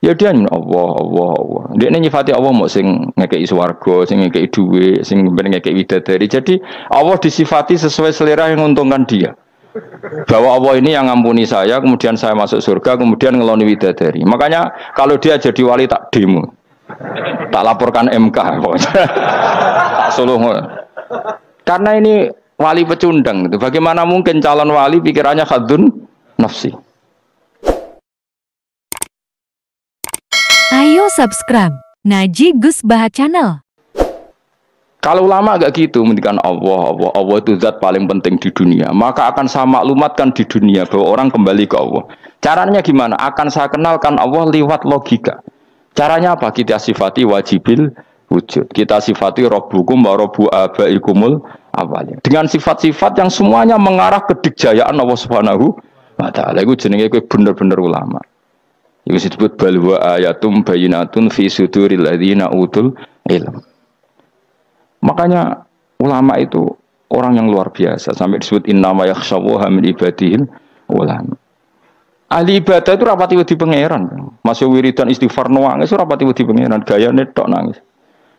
Ya dia Allah, Allah, Allah. Dia nyifati Allah mau sing ngekei swarga, sing ngekei dhuwit, sing ngekei widadari. Jadi Allah disifati sesuai selera yang menguntungkan dia. Bahwa Allah ini yang ngampuni saya, kemudian saya masuk surga, kemudian ngeloni widadari. Makanya kalau dia jadi wali tak demo. Tak laporkan MK pokoknya. Tak suluh. Karena ini wali pecundang itu. Bagaimana mungkin calon wali pikirannya khadun nafsi? Ayo subscribe Naji Gus Baha Channel. Kalau ulama agak gitu, mendikan Allah, Allah, Allah itu zat paling penting di dunia. Maka akan saya maklumatkan di dunia bahwa orang kembali ke Allah. Caranya gimana? Akan saya kenalkan Allah lewat logika. Caranya apa? Kita sifati wajibil wujud. Kita sifati rabbukum wa rabbu abaikumul awalnya. Dengan sifat-sifat yang semuanya mengarah ke dikjayaan Allah Subhanahu wa taala. Iku jenenge kowe bener-bener ulama. Iku disebut bal wa ayatum bayyinatun fi suduril ladzina utul ilm. Makanya ulama itu orang yang luar biasa sampai disebut innama yakhshawaha min ibadihil ulama. Ahli ibadah itu rapati wedi pangeran. Masih wiridan istighfar nangis rapati wedi pangeran, gayane tok nangis.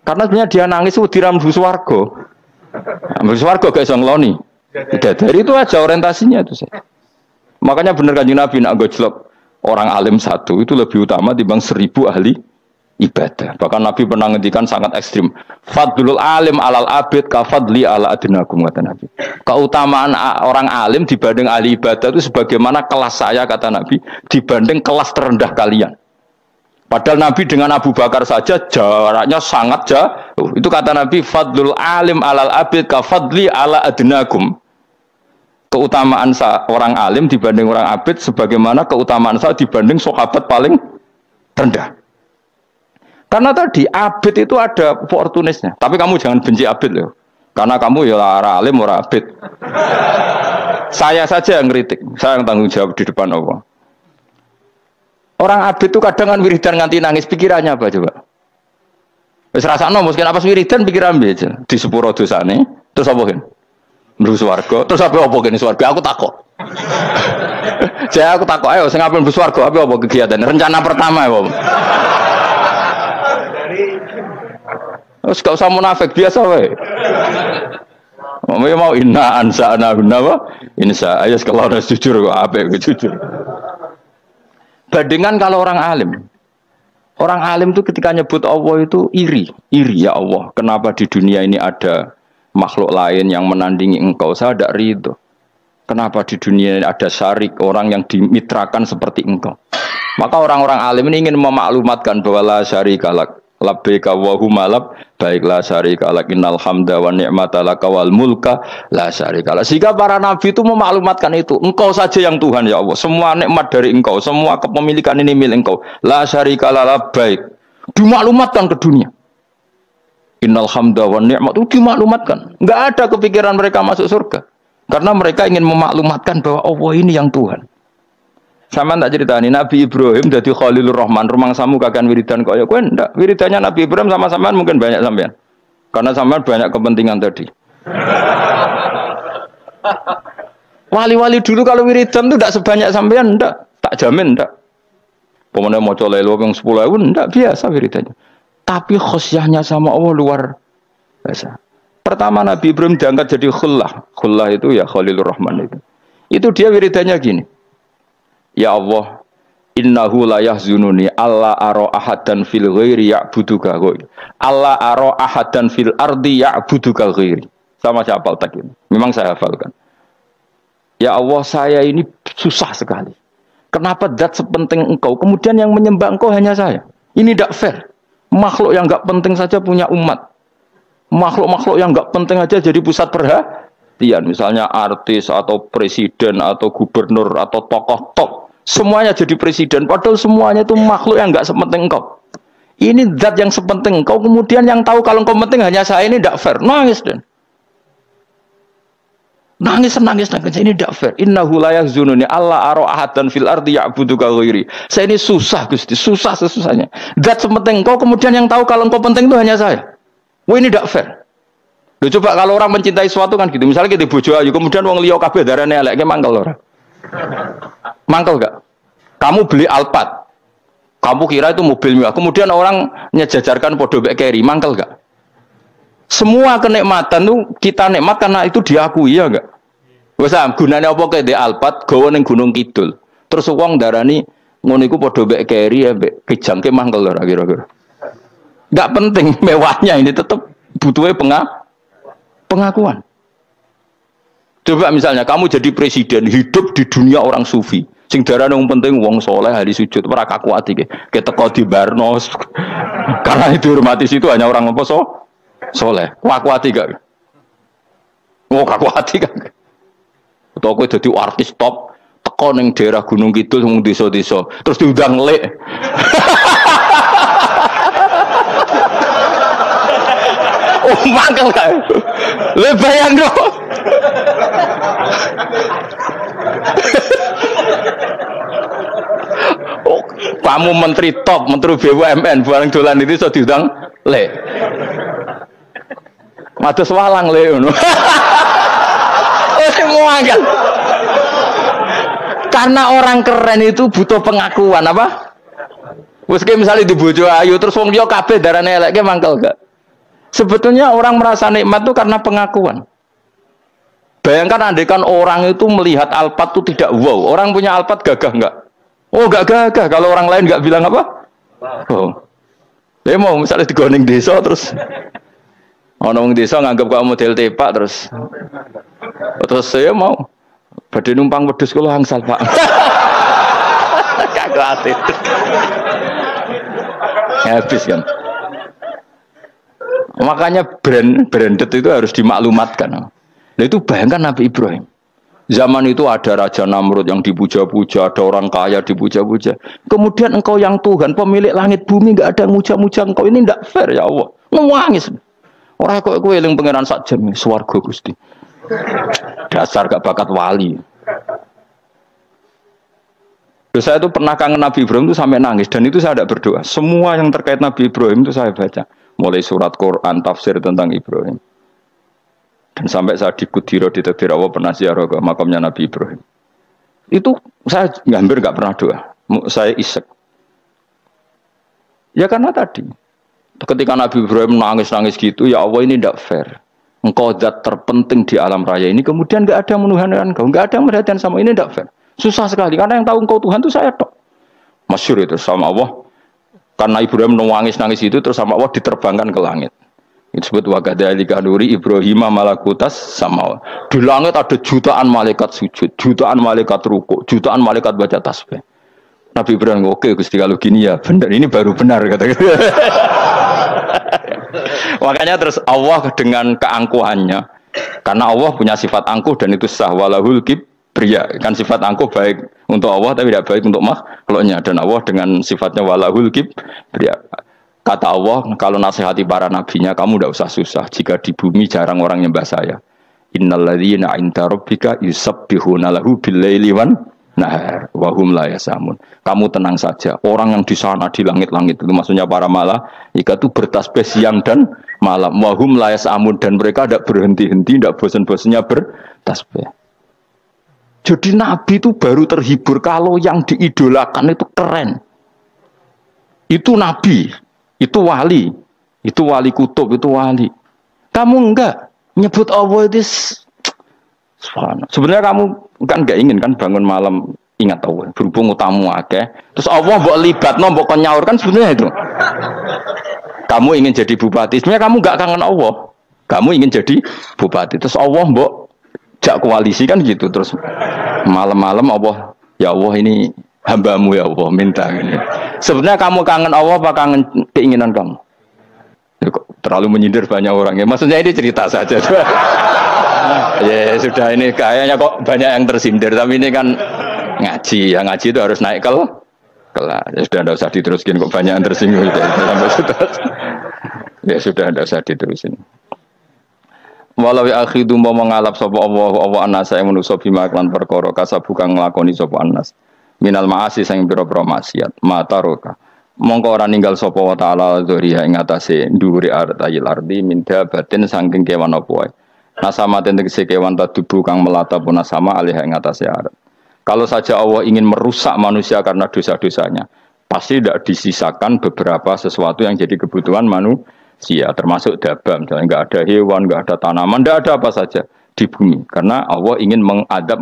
Karena sebenarnya dia nangis wedi rambu swarga. Rambu swarga gak iso ngloni. Dari itu aja orientasinya itu saya. Makanya benar Kanjeng Nabi nak gojlok orang alim satu itu lebih utama dibanding 1000 ahli ibadah. Bahkan Nabi pernah ngendikan sangat ekstrim. Fadlul alim alal abid ka fadli ala adnakum kata Nabi. Keutamaan orang alim dibanding ahli ibadah itu sebagaimana kelas saya kata Nabi dibanding kelas terendah kalian. Padahal Nabi dengan Abu Bakar saja jaraknya sangat jauh. Itu kata Nabi fadlul alim alal abid ka fadli ala adnakum. Keutamaan orang alim dibanding orang abid sebagaimana keutamaan saya dibanding sahabat paling rendah. Karena tadi abid itu ada opportunisnya. Tapi kamu jangan benci abid loh. Karena kamu ya orang alim, orang abid. Saya saja yang kritik. Saya yang tanggung jawab di depan Allah. Orang abid itu kadang kan wiridan nganti nangis. Pikirannya apa coba? Wis rasakno mungkin apa wiridan pikiran aja. Di sepuro dosane. Terus apa kan? Mlebu swarga. Terus apa kene swarga? Aku takok. Saya aku takok ayo sing ape mlebu swarga apa kegiatan? Rencana pertama ya, Pak. Terus gak usah munafik biasa wae. Mau inna ansa'na apa? Insya ayat kalau harus jujur kok apik jujur. Bandingan kalau orang alim. Orang alim itu ketika nyebut Allah itu iri ya Allah. Kenapa di dunia ini ada makhluk lain yang menandingi engkau? Saya tidak ridho. Kenapa di dunia ini ada syarik orang yang dimitrakan seperti engkau? Maka orang-orang alim ini ingin memaklumatkan bahwa la syarika lak. Labbaika wa huma lab baiklah syarika lak innal hamda wa ni'mata laka wal mulka la syarika lak. Sehingga para nabi itu memaklumatkan itu, engkau saja yang Tuhan ya Allah, semua nikmat dari engkau, semua kepemilikan ini milik engkau, la syarika lak baik. Dimaklumatkan ke dunia. Innal hamda wa ni'mat itu dimaklumatkan. Enggak ada kepikiran mereka masuk surga. Karena mereka ingin memaklumatkan bahwa Allah ini yang Tuhan. Sama tak ceritani Nabi Ibrahim jadi Khalilur Rahman, rumang samu kakan wiridan kok ya kowe ndak. Wiridannya Nabi Ibrahim sama sampean mungkin banyak sampean. Karena sampean banyak kepentingan tadi. Wali-wali dulu kalau wiridan tuh tidak sebanyak sampean, ndak. Tak jamin ndak. Pemenang mau colek lu yang 10.000 ndak biasa wiridannya. Tapi khosyahnya sama Allah luar biasa. Pertama Nabi Ibrahim diangkat jadi khullah. Khullah itu ya Khalilur Rahman itu. Itu dia wiridannya gini. Ya Allah, innahu la yahzununi alla ara ahadan fil ghairi ya'buduka ghairi. Alla ara ahadan fil ardi ya'buduka ghairi. Sama saya hafal tak ini. Memang saya hafalkan. Ya Allah, saya ini susah sekali. Kenapa zat sepenting engkau, kemudian yang menyembah engkau hanya saya? Ini tidak fair. Makhluk yang enggak penting saja punya umat. Makhluk-makhluk yang enggak penting aja jadi pusat perhatian. Misalnya artis atau presiden atau gubernur atau tokoh top. Semuanya jadi presiden, padahal semuanya itu makhluk yang enggak sepenting engkau. Ini zat yang sepenting engkau, kemudian yang tahu kalau engkau penting hanya saya, ini tidak fair. Nangis dan nangis, ini tidak fair. Innahu la yahzununi alla ara ahadan fil ardi ya'buduka ghairi. Saya ini susah Gusti, susah sesusahnya. Zat sepenting engkau, kemudian yang tahu kalau engkau penting itu hanya saya. Wah ini tidak fair. Loh, coba kalau orang mencintai sesuatu kan gitu. Misalnya kita bojo ayu, kemudian wong liya kabeh darane elek, mangkel ora? Mangkel gak? Kamu beli Alphard, kamu kira itu mobil mewah, kemudian orang nyejajarkan podo bek carry, mangkel gak? Semua kenikmatan tuh kita nikmat karena itu diakui ya gak? Wes gunane apa ke di Alphard gawe ning Gunung Kidul. Terus wong darani ngono iku podo bek carry ya bek kejangke mangkel ora kira-kira. Gak penting mewahnya, ini tetap butuhnya pengakuan. Coba misalnya kamu jadi presiden, hidup di dunia orang sufi. Sing darane wong penting wong soleh ahli sujud, ora kaku ati ke teko di Barnos. Karena itu hormati situ hanya orang apa soleh. Kaku ati gak? Oh kaku ati gak? Atau kowe dadi artis top, teko ning daerah Gunung Kidul wong desa-desa, terus diundang lek. Oh mangkel kan? Le bayang dong. Oh, kamu menteri top, menteri BUMN, bareng dolan itu so diundang le. Mados walang le ngono. Oh semua kan. Karena orang keren itu butuh pengakuan apa? Wes misalnya di bojo ayu terus wong liya kabeh darane eleke mangkel gak? Sebetulnya orang merasa nikmat itu karena pengakuan. Bayangkan andaikan orang itu melihat Alphard itu tidak wow. Orang punya Alphard gagah enggak? Oh enggak gagah. Kalau orang lain enggak bilang apa? Oh. Dia mau misalnya digoning desa terus orang desa nganggap kamu model tepak terus saya mau badhe numpang wedhus kula angsal Pak. Kagak ati. Habis kan. Makanya branded itu harus dimaklumatkan. Nah, itu bayangkan Nabi Ibrahim. Zaman itu ada Raja Namrud yang dipuja-puja, ada orang kaya dipuja-puja. Kemudian engkau yang Tuhan, pemilik langit bumi, enggak ada yang muja-muja engkau. Ini enggak fair ya Allah. Nangis. Orang kok kowe eling pangeran sak jam swarga Gusti. Dasar gak bakat wali. Saya itu pernah kangen Nabi Ibrahim itu sampai nangis dan itu saya tidak berdoa. Semua yang terkait Nabi Ibrahim itu saya baca. Mulai surat Quran, tafsir tentang Ibrahim. Dan sampai saya di Kudiro, di Takdir Allah pernah ziarah ke makamnya Nabi Ibrahim. Itu saya hampir nggak pernah doa. Saya isek. Ya karena tadi. Ketika Nabi Ibrahim nangis-nangis gitu, ya Allah ini tidak fair. Engkau zat terpenting di alam raya ini. Kemudian nggak ada yang menuhankan engkau. Nggak ada yang merhatikan sama ini tidak fair. Susah sekali. Karena yang tahu engkau Tuhan itu saya tok. Masyhur itu sama Allah. Karena Ibrahim nangis-nangis itu terus sama Allah diterbangkan ke langit. Itu disebut wa kadzalika nuri Ibrahim malakutas sama. Di langit ada jutaan malaikat sujud, jutaan malaikat ruku, jutaan malaikat baca tasbih. Nabi Ibrahim oke Gusti kalau gini ya benar, ini baru benar kata. Makanya terus Allah dengan keangkuhannya, karena Allah punya sifat angkuh dan itu sah walahul kibriya, kan sifat angkuh baik untuk Allah tapi tidak baik untuk makhluknya, dan Allah dengan sifatnya walahul kibriya. Kata Allah, kalau nasihati para nabinya, kamu tidak usah susah. Jika di bumi jarang orang nyembah saya. Innalladzina 'inda rabbika yusabbihuna lahu bil-laili wan nahar wa hum la yasamun. Kamu tenang saja. Orang yang di sana di langit-langit itu maksudnya para malaikat itu bertasbih siang dan malam. Wa hum la yasamun, dan mereka tidak berhenti-henti, tidak bosan-bosannya bertasbih. Jadi Nabi itu baru terhibur kalau yang diidolakan itu keren. Itu Nabi, itu wali kutub, itu wali. Kamu enggak nyebut Allah itu sebenarnya kamu kan enggak ingin kan bangun malam ingat Allah, berhubung utamu akeh. Terus Allah mbok libatno, mbok nyaur kan sebenarnya itu. Kamu ingin jadi bupati, sebenarnya kamu enggak kangen Allah. Kamu ingin jadi bupati, terus Allah mbok jak koalisi kan gitu. Terus malam-malam Allah, ya Allah ini hambamu ya Allah minta ini. Sebenarnya kamu kangen Allah apa kangen keinginan kamu? Ya, kok terlalu menyindir banyak orang ya. Maksudnya ini cerita saja. Ya sudah, ini kayaknya kok banyak yang tersindir. Tapi ini kan ngaji. Yang ngaji itu harus naik kelas. Ya sudah, tidak usah diteruskin, kok banyak yang tersinggung. Ya sudah, tidak usah diterusin. Walau akhidu mau mengalap sapa Allah anasa yang manusa bima lan perkara kasabu kang nglakoni sapa anas minal maasi sing pira-pira maksiat mataroka mongko ora ninggal sapa wa taala dzuriya ing atase ndhuwure artayil ardi minda batin saking kewan apa wae nasama tegese kewan tadubu kang melata pun sama alih ing atase arat. Kalau saja Allah ingin merusak manusia karena dosa-dosanya, pasti tidak disisakan beberapa sesuatu yang jadi kebutuhan manusia, termasuk dabam, misalnya nggak ada hewan, nggak ada tanaman, nggak ada apa saja di bumi, karena Allah ingin mengadab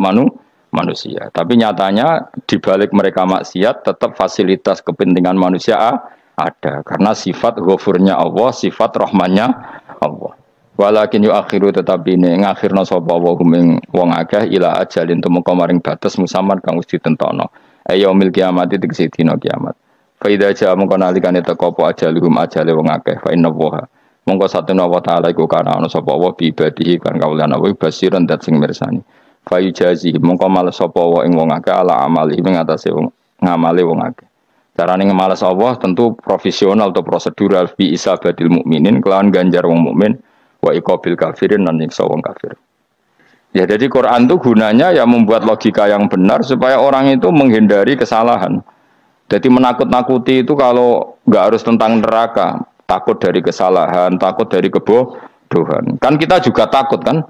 manusia. Tapi nyatanya di balik mereka maksiat, tetap fasilitas kepentingan manusia ada, karena sifat ghafurnya Allah, sifat rahmannya Allah. Walakin yu akhiru tetapi ini ngakhirna sapa wa huming wong akeh ila ajalin tumeka maring batas musamman kang wis ditentono. Yaumil kiamat tegese dina kiamat. Fa idza jaa mongko nalikane teka apa ajaluhum ajale wong akeh fa inna wa mongko satuna wa taala iku kana ana sapa wa bi ibadihi kan kawulan wa basiran dat sing mirsani. Fa yujazi mongko males sapa wa ing wong akeh ala amali ing atase wong ngamale wong akeh. Carane ngemales Allah tentu profesional atau prosedural bi isabatil mukminin kelawan ganjar wong mukmin wa iqabil kafirin dan nyiksa wong kafir. Ya jadi Quran itu gunanya ya membuat logika yang benar supaya orang itu menghindari kesalahan. Jadi menakut-nakuti itu kalau nggak harus tentang neraka, takut dari kesalahan, takut dari kebodohan. Kan kita juga takut kan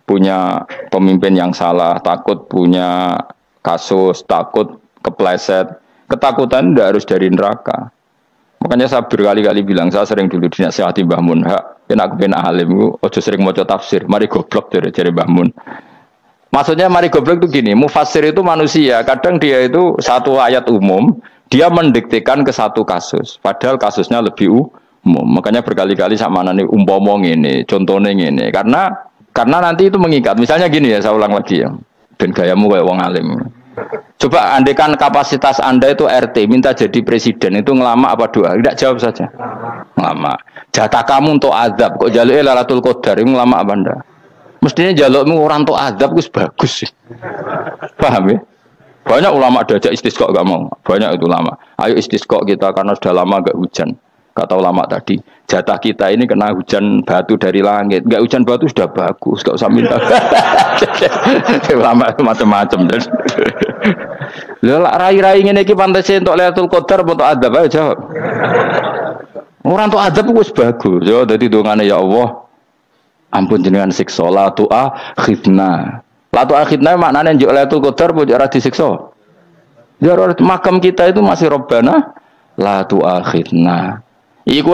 punya pemimpin yang salah, takut punya kasus, takut kepleset. Ketakutan tidak harus dari neraka. Makanya saya berkali-kali bilang, saya sering dulu dinasihati Mbah Mun, aku pengen alim, ojo sering maca tafsir, mari goblok dari Mbah Mun. Maksudnya mari goblok itu gini, mufassir itu manusia, kadang dia itu satu ayat umum, dia mendiktekan ke satu kasus, padahal kasusnya lebih umum. Makanya berkali-kali sama nani umpomong ini, contohnya ini, karena nanti itu mengikat. Misalnya gini ya, saya ulang lagi ya, ben gayamu kayak wong alim. Coba andekan kapasitas Anda itu RT, minta jadi presiden, itu ngelama apa doa? Tidak, jawab saja. Ngelama. Jatah kamu untuk azab, kok jaluk Lailatul Qadar, itu ngelama apa Anda? Mestinya jalukmu orang untuk azab, itu bagus sih. Paham ya? Banyak ulama diajak istisqa gak mau. Banyak itu ulama. Ayo istisqa kita, karena sudah lama gak hujan. Kata ulama tadi, jatah kita ini kena hujan batu dari langit. Gak hujan batu sudah bagus, gak usah minta. Ulama macam-macam. Lah rai-rai ngene iki pantese entuk Lailatul Qadar apa entuk adab ayo jawab. Ora entuk adab wis bagus. Ya dadi dongane ya Allah. Ampun jenengan siksa la tu'akhidna. La tu'akhidna maknane njuk Lailatul Qadar apa ora disiksa. Ya makam kita itu masih Rabbana la tu'akhidna. Iku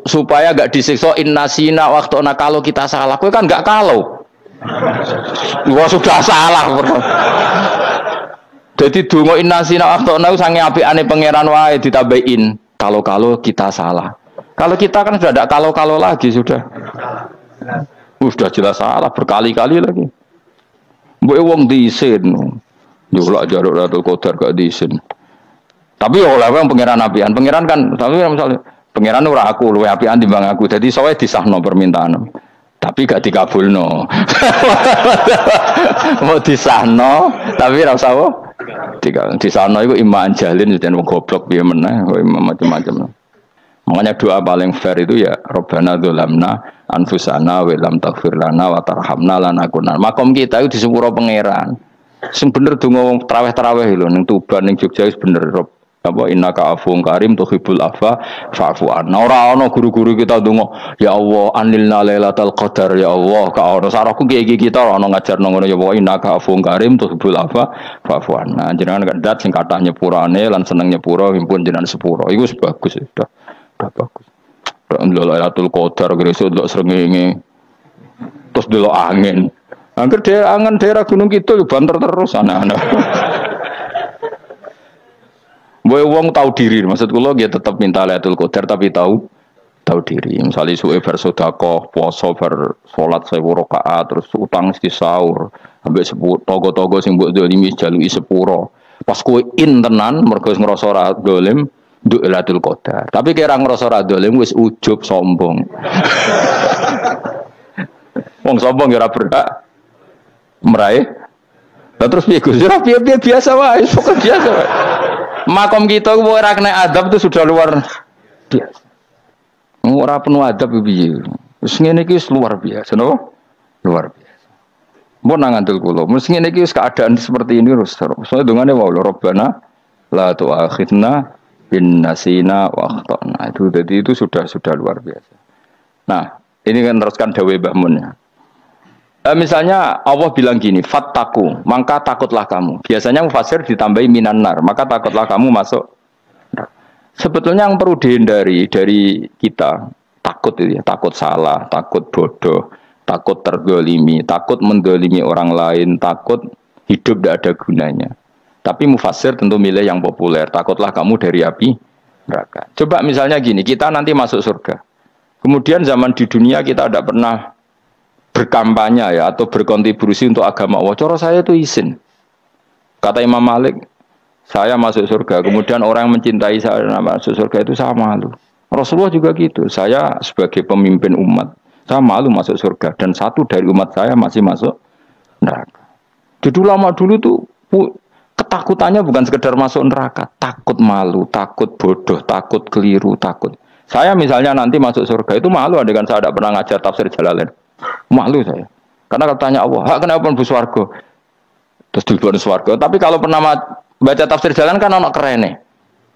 supaya gak disiksa innasina waktu kalau kita salah. Kowe kan gak kalau. Wah sudah salah. Jadi donga innasina waktu sange apikane pangeran wae ditambahin. Kalau kita salah. Kalau kita kan sudah ada kalau lagi sudah. Sudah jelas salah berkali-kali lagi. Mbok wong diisin. Yo lak jaruk Lailatul Qadar gak diisin. Tapi oleh wong pangeran apian. Pangeran kan tapi misalnya pangeran ora aku luwe apian timbang aku. Jadi sowe disahno permintaan. Tapi gak dikabulno. Mau disahno tapi ora usah disahno iku iman jalin dan wong goblok piye meneh macam-macam. Makanya doa paling fair itu ya Rabbana dzalamna anfusana wa lam taghfir lana wa tarhamna lanakunanna. Makom kita itu disepuro pangeran. Sing bener donga wong traweh-traweh lho ning Tuban ning Jogja wis bener apa innaka afuwun karim tuhibbul afwa fa'fu anna. Ora ana guru-guru kita ndonga, ya Allah anilna lailatul qadar ya Allah. Ka ono sarahku iki kita ono ngajarno ngono ya Allah innaka afuwun karim tuhibbul afwa fa'fu anna. Jenengan kandat sing kathah nyepurane lan seneng nyepuro himpun jenengan sepuro. Iku bagus sudah bagus. Lailatul qadar gresuk ndelok srengenge. Terus ndelok angin. Angger angen daerah Gunung Kidul banter terus anak-anak. Boy wong tahu diri, maksud kula dia tetap minta Lailatul Qadar tapi tahu diri. Misalnya suwe bar sedekah, puasa bar salat 1000 rakaat, terus utang mesti sahur, ambek togo-togo sing mbok dolimi jaluki sepuro. Pas kowe tenan mergo ngrasa ora dolim, nduk Lailatul Qadar. Tapi kira ngrasa ora dolim wis ujub sombong. Wong sombong ya ora berhak meraih. Lah terus piye Gus? Ora piye-piye biasa wae, pokoke biasa wae. Makom kita ora kena adab itu sudah luar biasa. Ora penuh adab piye. Wis ngene iki luar biasa, no? Luar biasa. Mun nang ngandel kula, mesti ngene iki wis keadaan seperti ini terus. Soale dongane wae Rabbana la tu'akhidna bin nasina wa akhtana. Itu sudah luar biasa. Nah, ini kan teruskan dawuh Mbah Mun ya. Misalnya Allah bilang gini, fattaku, maka takutlah kamu. Biasanya mufasir ditambahi minan nar, maka takutlah kamu masuk. Sebetulnya yang perlu dihindari dari kita, takut itu ya, takut salah, takut bodoh, takut tergolimi, takut mendolimi orang lain, takut hidup tidak ada gunanya. Tapi mufasir tentu milih yang populer, takutlah kamu dari api neraka. Coba misalnya gini, kita nanti masuk surga. Kemudian zaman di dunia kita tidak pernah berkampanye ya atau berkontribusi untuk agama Allah. Cara saya itu izin. Kata Imam Malik, saya masuk surga. Kemudian orang yang mencintai saya masuk surga itu saya malu. Rasulullah juga gitu. Saya sebagai pemimpin umat, saya malu masuk surga. Dan satu dari umat saya masih masuk neraka. Jadi lama dulu tuh ketakutannya bukan sekedar masuk neraka, takut malu, takut bodoh, takut keliru, takut. Saya misalnya nanti masuk surga itu malu dengan saya tidak pernah ngajar tafsir Jalalain. Malu saya. Karena kalau tanya Allah, hak kenapa pun swarga? Terus diberi swarga. Tapi kalau pernah baca tafsir jalan kan anak keren nih.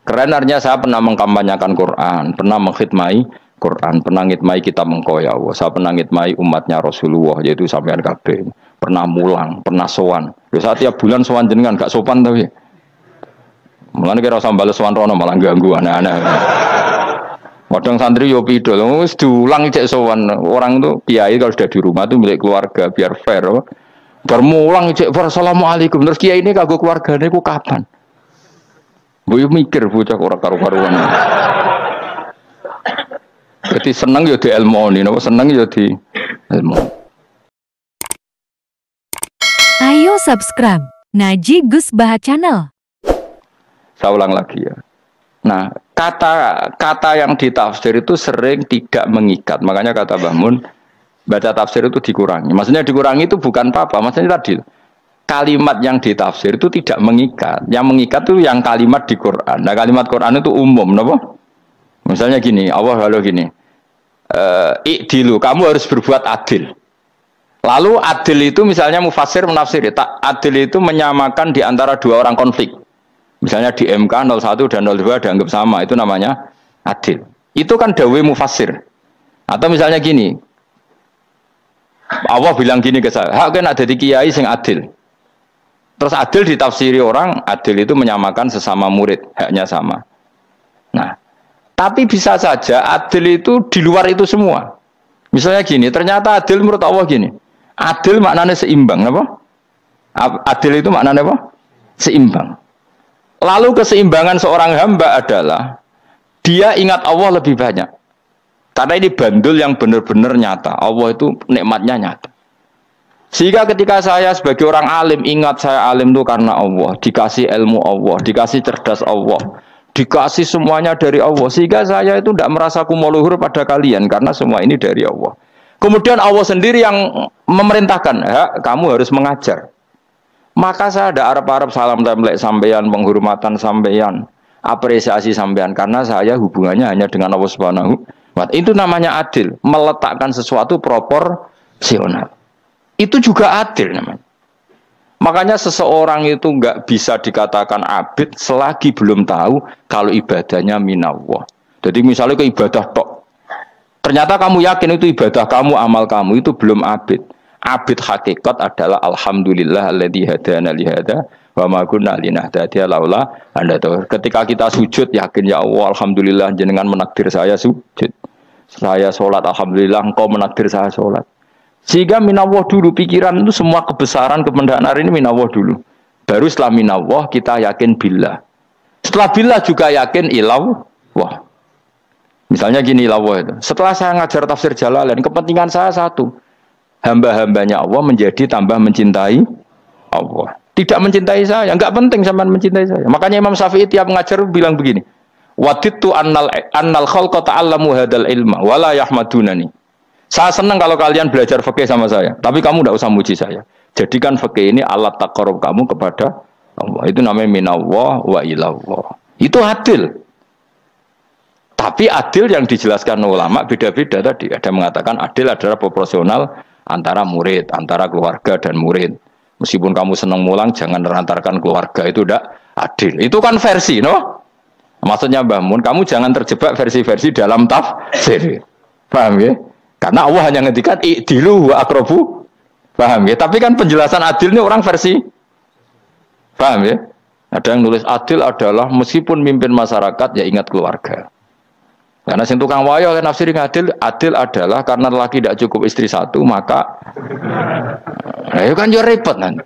Keren artinya saya pernah mengkampanyakan Quran, pernah mengkhidmati Quran, pernah ngitmai kitab engkau ya Allah. Saya pernah ngitmai umatnya Rasulullah, yaitu sampean kabeh. Pernah mulang, pernah sowan. Saat tiap bulan sowan jenengan gak sopan tapi. Mulane kira usah bales sowan rono malah ganggu anak-anak. Kadang santri yo pidol, wis diulang cek sowan. Orang itu kiai kalau sudah di rumah itu milik keluarga biar fair. Bermulang cek assalamualaikum. Terus kiai ini kagok keluargane ku kapan? Boyo mikir bocah ora karo-karuan. Jadi seneng yo di ilmu ini, seneng yo di ilmu. Ayo subscribe Naji Gus Baha Channel. Saya ulang lagi ya. Nah, kata yang ditafsir itu sering tidak mengikat. Makanya kata Mbah Mun, baca tafsir itu dikurangi. Maksudnya dikurangi itu bukan apa-apa. Maksudnya tadi, kalimat yang ditafsir itu tidak mengikat. Yang mengikat itu yang kalimat di Quran. Nah, kalimat Quran itu umum, kenapa? Misalnya gini, Allah lalu gini, i'dilu, kamu harus berbuat adil. Lalu adil itu misalnya mufasir menafsir, adil itu menyamakan di antara dua orang konflik. Misalnya di MK 01 dan 02 dianggap sama, itu namanya adil. Itu kan dawai mufassir. Atau misalnya gini, Allah bilang gini ke saya, hak kan ada di kiai sing adil. Terus adil ditafsiri orang, adil itu menyamakan sesama murid, haknya sama. Nah, tapi bisa saja adil itu di luar itu semua. Misalnya gini, ternyata adil menurut Allah gini, adil maknanya seimbang, apa? Adil itu maknanya apa? Seimbang. Lalu keseimbangan seorang hamba adalah dia ingat Allah lebih banyak. Karena ini bandul yang benar-benar nyata. Allah itu nikmatnya nyata. Sehingga ketika saya sebagai orang alim ingat saya alim itu karena Allah, dikasih ilmu Allah, dikasih cerdas Allah, dikasih semuanya dari Allah. Sehingga saya itu tidak merasa kumuluhur pada kalian karena semua ini dari Allah. Kemudian Allah sendiri yang memerintahkan, kamu harus mengajar. Maka saya ada Arab-Arab salam template sampeyan, penghormatan sampeyan, apresiasi sampeyan karena saya hubungannya hanya dengan Allah Subhanahu wa Ta'ala. Itu namanya adil, meletakkan sesuatu proporsional. Itu juga adil namanya. Makanya seseorang itu nggak bisa dikatakan abid selagi belum tahu kalau ibadahnya minallah. Jadi misalnya ke ibadah tok, ternyata kamu yakin itu ibadah kamu, amal kamu itu belum abid. Abid hakikat adalah alhamdulillah alladzi hadana li hada wa ma kunna linahtadiya laula anda tahu. Ketika kita sujud yakin ya Allah alhamdulillah jenengan menakdir saya sujud. Saya sholat alhamdulillah engkau menakdir saya sholat. Sehingga minallah dulu pikiran itu semua kebesaran kependahan ini minallah dulu. Baru setelah minallah kita yakin billah. Setelah billah juga yakin ilawah. Misalnya gini ilawah itu. Setelah saya ngajar tafsir Jalalain, kepentingan saya satu. Hamba-hambanya Allah menjadi tambah mencintai Allah. Tidak mencintai saya, enggak penting sampean mencintai saya. Makanya Imam Syafi'i tiap ngajar bilang begini. Wadittu annal khalqa ta'allamu hadal ilma wala yahmadunani. Saya senang kalau kalian belajar fikih sama saya, tapi kamu tidak usah muji saya. Jadikan fikih ini alat taqarrub kamu kepada Allah. Itu namanya minallah wa ilallah. Itu adil. Tapi adil yang dijelaskan ulama beda-beda tadi. Ada mengatakan adil adalah proporsional antara murid, antara keluarga dan murid. Meskipun kamu senang mulang, jangan merantarkan keluarga. Itu tidak adil. Itu kan versi, no? Maksudnya Mbah Mun, kamu jangan terjebak versi-versi dalam tafsir. Paham ya? Karena Allah hanya ngendikan i'dilu wa aqrabu. Paham ya? Tapi kan penjelasan adil ini orang versi. Paham ya? Ada yang nulis adil adalah meskipun mimpin masyarakat ya ingat keluarga. Karena sing tukang wayo kan nafsir adil, adil adalah karena laki tidak cukup istri satu maka itu kan yo repot kan.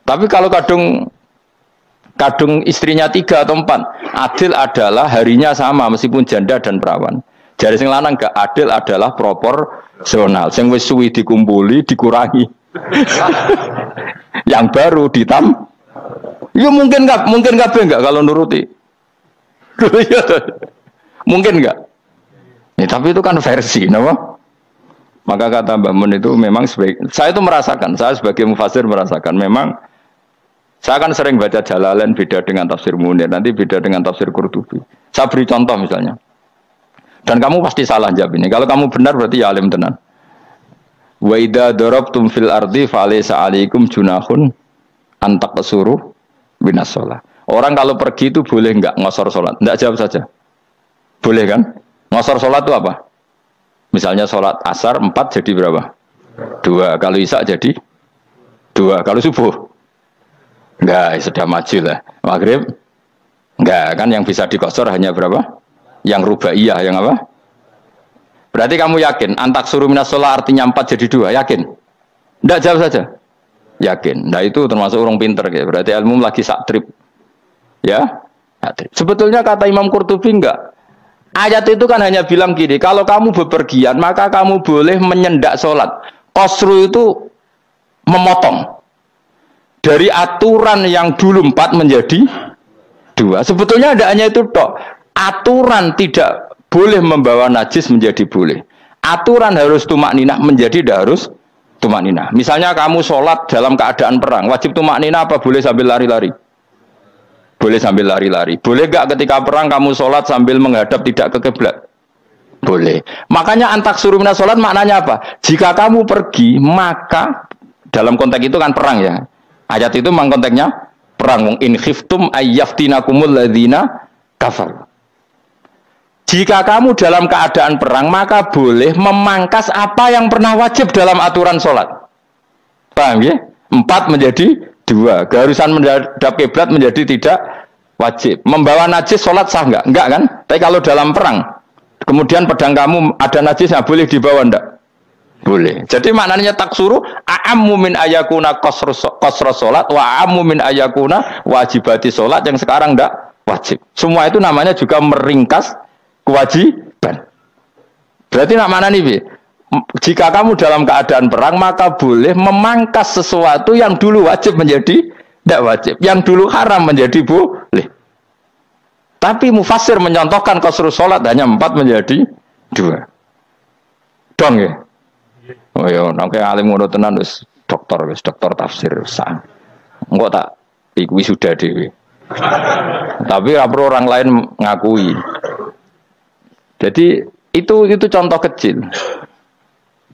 Tapi kalau kadung istrinya 3 atau 4, adil adalah harinya sama meskipun janda dan perawan. Jadi sing lanang gak adil adalah proporsional. Sing wis suwi dikumpuli dikurangi. Yang baru ya mungkin enggak kalau nuruti. Mungkin enggak. Ya, tapi itu kan versi, napa? Maka kata Mbah Mun itu memang saya itu merasakan, saya sebagai mufasir merasakan memang saya kan sering baca Jalalain beda dengan tafsir Munir, nanti beda dengan tafsir Qurtubi. Saya beri contoh misalnya. Dan kamu pasti salah jawab ini. Kalau kamu benar berarti ya alim tenan. Wa idza darabtum fil ardi falaysa 'alaikum junahun an taqsuru binas shalah. Orang kalau pergi itu boleh enggak ngosor salat? Enggak, jawab saja. Boleh kan? Ngosor salat itu apa? Misalnya salat asar 4 jadi berapa? 2. Kalau isya jadi 2. Kalau subuh enggak, sudah maju lah. Maghrib enggak, kan yang bisa dikosor hanya berapa? Yang rubaiyah, yang apa? Berarti kamu yakin antak suruh minas sholat artinya 4 jadi 2, yakin? Tidak, jawab saja. Yakin. Nah itu termasuk orang pinter ya. Berarti ilmu lagi sak trip. Ya. Sebetulnya kata Imam Qurtubi enggak. Ayat itu kan hanya bilang gini, kalau kamu bepergian maka kamu boleh menyendak sholat. Qasru itu memotong. Dari aturan yang dulu 4 menjadi 2. Sebetulnya tidak hanya itu tok. Aturan tidak boleh membawa najis menjadi boleh. Aturan harus tumak ninah menjadi tidak harus tumak ninah. Misalnya kamu sholat dalam keadaan perang, wajib tumak ninah apa boleh sambil lari-lari? Boleh sambil lari-lari. Boleh gak ketika perang kamu sholat sambil menghadap tidak ke kiblat? Boleh. Makanya antak suruh minas sholat maknanya apa? Jika kamu pergi maka dalam konteks itu kan perang ya. Ayat itu memang konteksnya perang. In khiftum ayyaftinakumul ladzina kafar. Jika kamu dalam keadaan perang, maka boleh memangkas apa yang pernah wajib dalam aturan sholat. Paham ya? 4 menjadi 2. Keharusan menghadap kiblat menjadi tidak wajib. Membawa najis sholat sah enggak? Enggak kan? Tapi kalau dalam perang, kemudian pedang kamu ada najisnya, boleh dibawa enggak? Boleh. Jadi maknanya taksuru a'ammu min ayakuna qasra sholat wa a'ammu min ayakuna wajibati sholat yang sekarang enggak wajib. Semua itu namanya juga meringkas kewajiban. Berarti nak mana nih, Bi? Jika kamu dalam keadaan perang maka boleh memangkas sesuatu yang dulu wajib menjadi tidak wajib, yang dulu haram menjadi boleh. Tapi mufassir menyontohkan qasru salat hanya 4 menjadi 2. Dong ya. Oh ya, nek alim ngono tenan wis dokter tafsir sah. Engko tak iku sudah dhewe. Tapi ora perlu orang lain ngakui. Jadi itu contoh kecil.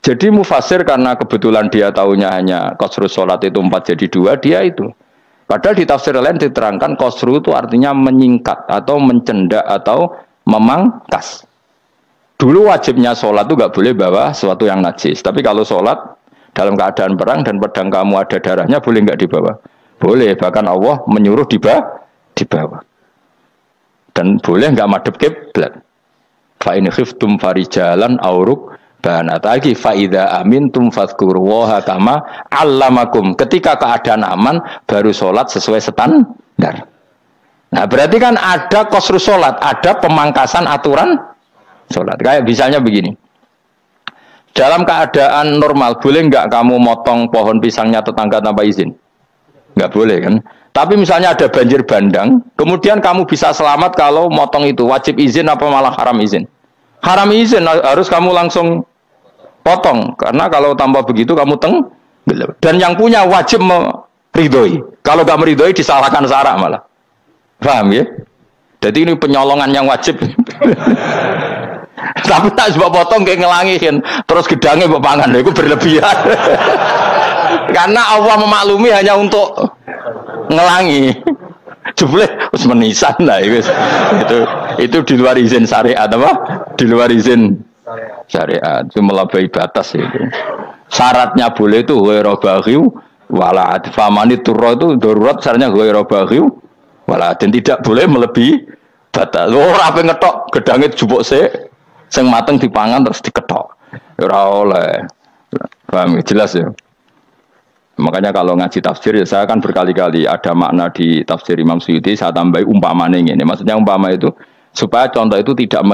Jadi mufasir karena kebetulan dia tahunya hanya qasru sholat itu 4 jadi 2, dia itu. Padahal di tafsir lain diterangkan qasru itu artinya menyingkat atau mencendak atau memangkas. Dulu wajibnya sholat itu nggak boleh bawa sesuatu yang najis. Tapi kalau sholat dalam keadaan perang dan pedang kamu ada darahnya, boleh nggak dibawa? Boleh. Bahkan Allah menyuruh dibawa. Dan boleh nggak madhep kiblat. Fa in khiftum farijalan auruk banat lagi faida amintum fadzkurullaha kama allamakum. Ketika keadaan aman baru sholat sesuai standar. Nah berarti kan ada qasru sholat, ada pemangkasan aturan sholat. Kayak misalnya begini, dalam keadaan normal boleh nggak kamu motong pohon pisangnya tetangga tanpa izin? Nggak boleh kan? Tapi misalnya ada banjir bandang, kemudian kamu bisa selamat kalau motong itu, wajib izin apa malah haram izin? Haram izin, harus kamu langsung potong, karena kalau tanpa begitu kamu dan yang punya wajib meridhoi. Kalau nggak meridhoi disalahkan syarak malah. Paham ya? Jadi ini penyolongan yang wajib. Tapi tak sebab potong kayak ngelangihin, terus gedangnya mbok pangan, itu berlebihan. Karena Allah memaklumi hanya untuk ngelangi. Jebule wis menisan lah itu di luar izin syariat apa? Di luar izin syariat. Itu melampaui batas itu. Syaratnya boleh itu ghairu baghiw wala famani turra itu darurat syaratnya ghairu baghiw wala dan tidak boleh melebihi batas. Ora ape ngetok gedange jupuk sik sing mateng dipangan terus diketok. Ora oleh. Paham jelas ya. Makanya kalau ngaji tafsir ya saya akan berkali-kali ada makna di tafsir Imam Suyuti saya tambahi umpamanya ini. Maksudnya umpama itu supaya contoh itu tidak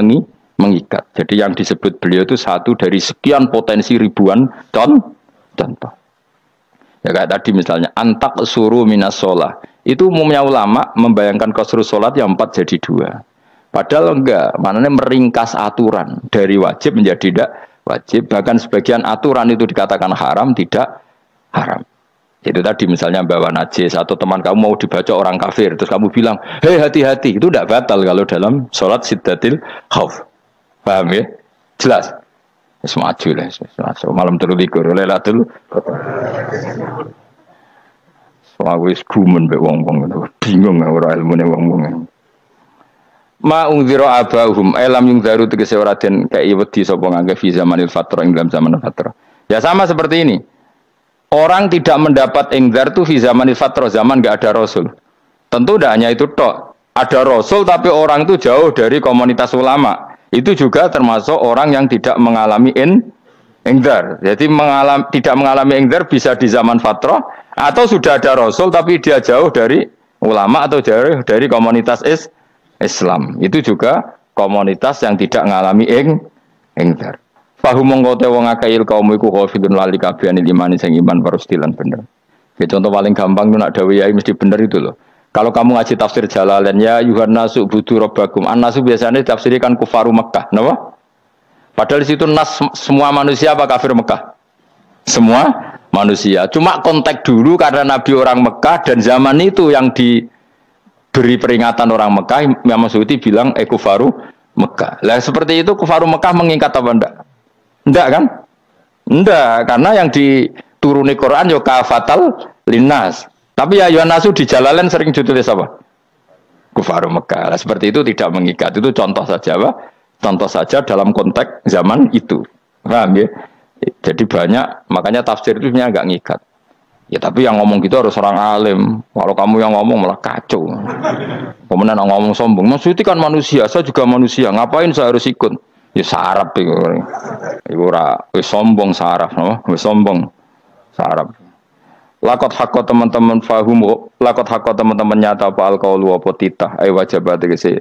mengikat. Jadi yang disebut beliau itu satu dari sekian potensi ribuan contoh. Ya kayak tadi misalnya antak suruh minas sholah. Itu umumnya ulama membayangkan qasru sholat yang 4 jadi 2. Padahal enggak, maknanya meringkas aturan dari wajib menjadi tidak wajib. Bahkan sebagian aturan itu dikatakan haram, tidak haram. Itu tadi misalnya bawa najis atau teman kamu mau dibaca orang kafir terus kamu bilang, hei hati-hati, itu tidak batal kalau dalam sholat siddatil khauf. Paham ya? Jelas? Semaju lah, malam terlikur, lelatul. Soalnya wis gumen be wong-wong itu, bingung ora ilmune wong-wong. Ma ungzira abahum elam yung daru tegese ora den kei wedi sapa ngangge fi zamanil fatra ing dalam zaman fatra. Ya sama seperti ini. Orang tidak mendapat ingdar itu di zaman fatrah, zaman nggak ada rasul. Tentu tidak hanya itu tok. Ada rasul tapi orang itu jauh dari komunitas ulama. Itu juga termasuk orang yang tidak mengalami ingdar. Jadi tidak mengalami ingdar bisa di zaman fatrah atau sudah ada rasul tapi dia jauh dari ulama atau jauh dari komunitas Islam. Itu juga komunitas yang tidak mengalami ingdar. Fahum mongkote wong akail kaum iku khafidun lali kabehane iman sing iman parustilan bener. Ya contoh paling gampang itu nak dawuh yai mesti bener itu loh. Kalau kamu ngaji tafsir Jalalain ya yuhannasu budu rabbakum. An-nasu biasanya ditafsirkan kufaru Mekah, napa? Padahal di situ nas semua manusia apa kafir Mekah? Semua manusia. Cuma konteks dulu karena Nabi orang Mekah dan zaman itu yang diberi peringatan orang Mekah, Imam Suyuti bilang kufaru Mekah. Lah seperti itu kufaru Mekah mengikat apa enggak? Enggak kan? Enggak, karena yang dituruni Quran yo kafatal linnas. Tapi ya Yohanasu di Jalalain sering ditulis apa? Kufaru Mekah. Nah, seperti itu tidak mengikat. Itu contoh saja, Pak. Contoh saja dalam konteks zaman itu. Paham ya? Jadi banyak, makanya tafsir itu sebenarnya enggak ngikat. Ya tapi yang ngomong gitu harus orang alim. Kalau kamu yang ngomong malah kacau. Kemudian ngomong sombong. Maksudnya kan manusia, saya juga manusia. Ngapain saya harus ikut? Ya sarap itu. Iku ora wis sombong saraf, no? Wis sombong saraf. Lakot hakko teman-teman fahum, lakot hakko teman-teman nyata apa alqaulu apa titah ai wajibat tegese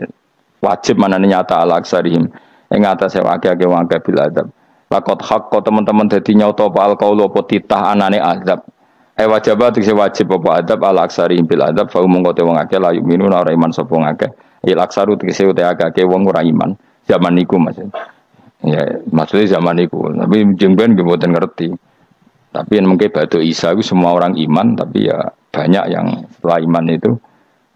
wajib manane nyata al aksarihim ing atase akeh-akeh wong akeh bil adab. Lakot hakko teman-teman dadi nyata apa alqaulu apa titah anane azab. Ai wajibat tegese wajib apa adab al aksarihim bil adab fahum mongko te wong akeh la yu'minun ora iman sapa akeh. Il aksaru tegese ute akeh wong ora iman. Zaman niku Mas. Ya, maksudnya zaman niku. Tapi jengben nggih mboten ngerti. Tapi yang mungkin batu Isa itu semua orang iman, tapi ya banyak yang setelah iman itu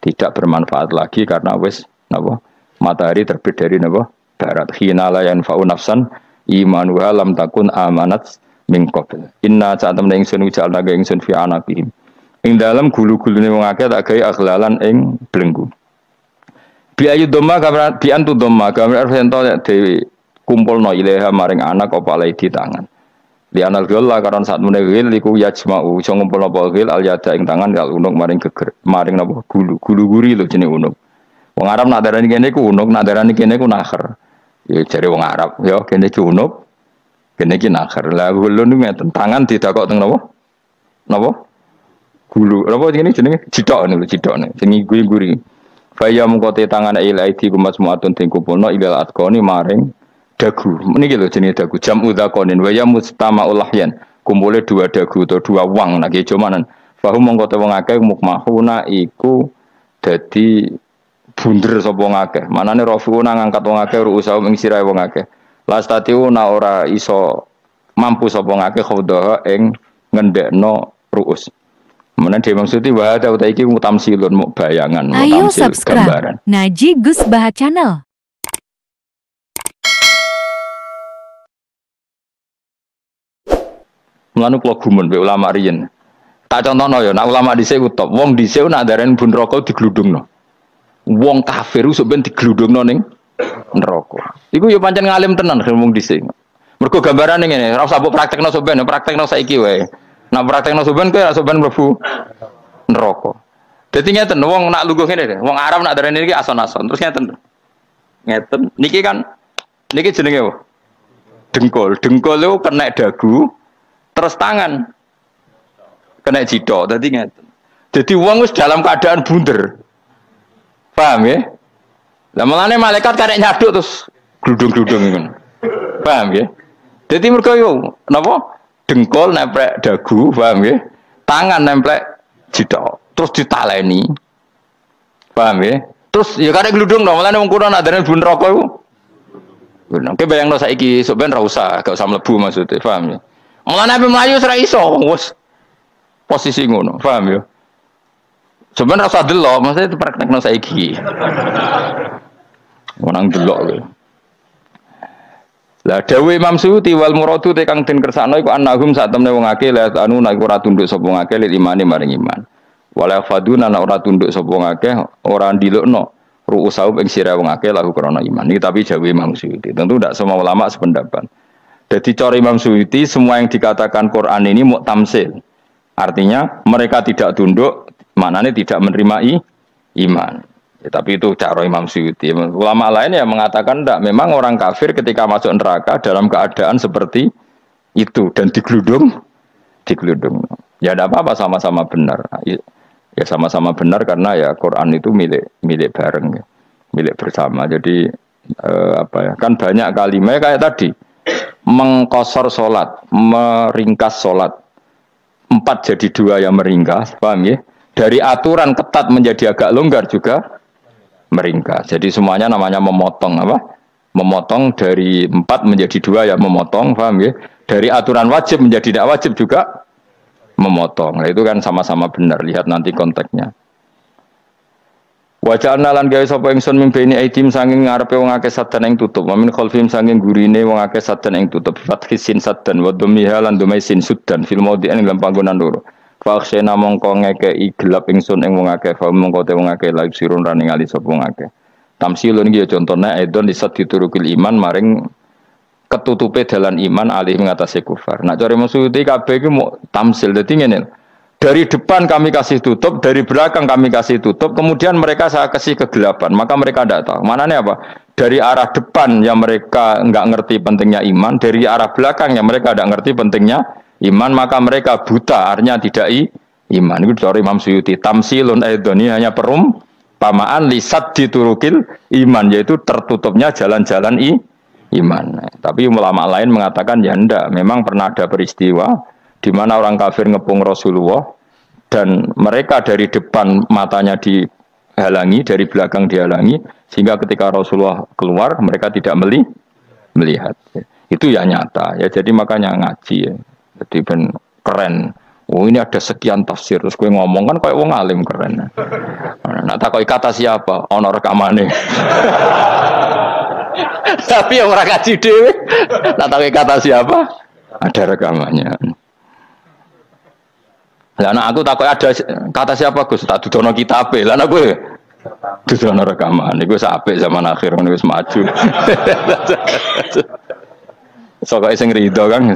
tidak bermanfaat lagi karena wis napa matahari terbit dari napa barat. Hina la yanfa'u nafsan imanuha lam takun amanat min qabl. Inna sa'atam ingsun ujalna ga ingsun fi anaqihim. Ing dalem gulu-gulune wong akeh tak gawe aghlalan ing belenggu. Bi ayu dhamma kamran bi antu dhamma kamran sento dhewe kumpulno ilaha maring anak apa alai di tangan. Di anal gila karon saat menegil iku yajma'u iso ngumpulno apa gil al yada ing tangan kal unuk maring geger maring napa gulu guri lho jenenge unuk. Wong Arab nak darani kene ku unuk, nak darani kene ku nakher. Ya jare wong Arab ya kene ku unuk, kene ki nakher. Lah gulu niku ngeten tangan didakok teng napa? Napa? Gulu, apa jenenge cidok niku cidokne. Jenenge guri. Faya mungkote tangan ilaidi kumas muatun ting kumpulno ilal atqoni maring dagu. Niki lho jenenge dagu jam'u dzakonin wa ya mustama'ul lahyan. Kumpule dua dagu atau dua wang nek ijo manan. Fa hum mongko wong akeh mukmahuna iku dadi bunder sapa wong akeh. Manane rafiuna ngangkat wong akeh ruusa ing sirahe wong akeh. Lastatiu ora iso mampu sapa wong akeh khawdaha ing ngendekno ruus. Mana dia maksudnya wah ada utai iki mutamsilun mau bayangan. Ayo subscribe Naji Gus Baha Channel. Mulane kula gumun mbek ulama riyen. Tak contohno ya, nak ulama dhisik ku top. Wong dhisik nak darani bun neraka digludungno. Wong kafir sok ben digludungno ning neraka. Iku ya pancen ngalim tenan wong dhisik. Mergo gambarane ngene, ora usah mbok praktekno sok ben, praktekno saiki wae. Nak praktekno soben kowe soben mlebu neraka. Dadi ngeten wong nak lungguh ngene wong Arab nak darani iki ason-ason. Terus ngeten. Ngeten niki kan niki jenenge apa? Dengkul. Dengkul itu kena dagu terus tangan kena jidok. Dadi ngeten. Dadi wong wis dalam keadaan bunder. Paham ya? Lah mulane malaikat karek nyaduk terus gludung-gludung ngono. Paham ya? Dadi mergo yo napa? Dengkul nemplek dagu, paham ya? Tangan nemplek jidok, terus ditaleni, paham ya? Terus ya karek gludung dong, malah wong kuno nak darani bun neraka iku. Oke bayangno saiki sok ben ra usah, gak usah mlebu maksudnya, paham ya? Malah nabi mlayu ora iso, wis posisi ngono, paham ya? Sok ben ra usah delok, maksudnya praktekno saiki. Menang delok lho. Lah dawuh Imam Suyuti wal muradu te kang den kersakno iku annahum sak temne wong akeh la anu nek ora tunduk sapa wong akeh lil imane maring iman. Wala faduna nek ora tunduk sapa wong akeh ora ndilukno ru'usau ing sira wong akeh lahu krana iman. Iki tapi dawuh Imam Suyuti. Tentu tidak semua ulama sependapat. Jadi cara Imam Suyuti semua yang dikatakan Quran ini muktamsil. Artinya mereka tidak tunduk, maknanya tidak menerima iman. Ya, tapi itu cara Imam Suyuti. Ulama lain yang mengatakan tidak. Memang orang kafir ketika masuk neraka dalam keadaan seperti itu dan digeludung. Ya tidak apa-apa sama-sama benar. Ya sama-sama benar karena ya Quran itu milik bareng, ya. Milik bersama. Jadi kan banyak kalimat kayak tadi mengkosor solat, meringkas solat 4 jadi 2 yang meringkas, paham ya? Dari aturan ketat menjadi agak longgar juga meringkas. Jadi semuanya namanya memotong apa? Memotong dari 4 menjadi 2 ya memotong, paham ya? Dari aturan wajib menjadi tidak wajib juga memotong. Nah, itu kan sama-sama benar. Lihat nanti konteksnya. Waja'alna lan gawe sapa ingsun mimpeni aidim saking ngarepe wong akeh sadan ing tutup. Wa min khalfihim saking gurine wong akeh sadan ing tutup. Fathisin sadan wa dhammiha lan dhamaisin sudan fil maudhi'in ing panggonan loro. Faksena mongko ngekei gelap ingsun ing wong akeh, fa mongko te wong akeh laik sirun ra ningali sapa wong akeh. Tamsilun iki ya contone edon disat diturukil iman maring ketutupe dalan iman alih ngatasi kufar. Nak cara maksudé kabeh iki mau tamsil dadi ngene. Dari depan kami kasih tutup, dari belakang kami kasih tutup, kemudian mereka saya kasih kegelapan, maka mereka tidak tahu. Mananya apa? Dari arah depan yang mereka enggak ngerti pentingnya iman, dari arah belakang yang mereka tidak ngerti pentingnya iman, maka mereka buta, artinya tidak iman. Itu dari Imam Suyuti. Tamsilun aidoni hanya perumpamaan lisat diturukil iman, yaitu tertutupnya jalan-jalan iman. Tapi ulama lain mengatakan ya enggak, memang pernah ada peristiwa di mana orang kafir ngepung Rasulullah dan mereka dari depan matanya dihalangi, dari belakang dihalangi, sehingga ketika Rasulullah keluar mereka tidak melihat. Itu ya nyata ya, jadi makanya ngaji ya. Jadi ben keren Oh ini ada sekian tafsir terus gue ngomong kan kayak wong alim keren. Nah takoki kata siapa? Ono rekamane. Tapi yang ora kaji dhewe. Nah takoki kata siapa? Ada rekamannya. Lah anak aku takoki ada kata siapa Gus? Tak dudono kitabe. Lah anak gue dudono rekaman. Iku apik zaman akhir ngono wis maju. Sokoke sing rido kan.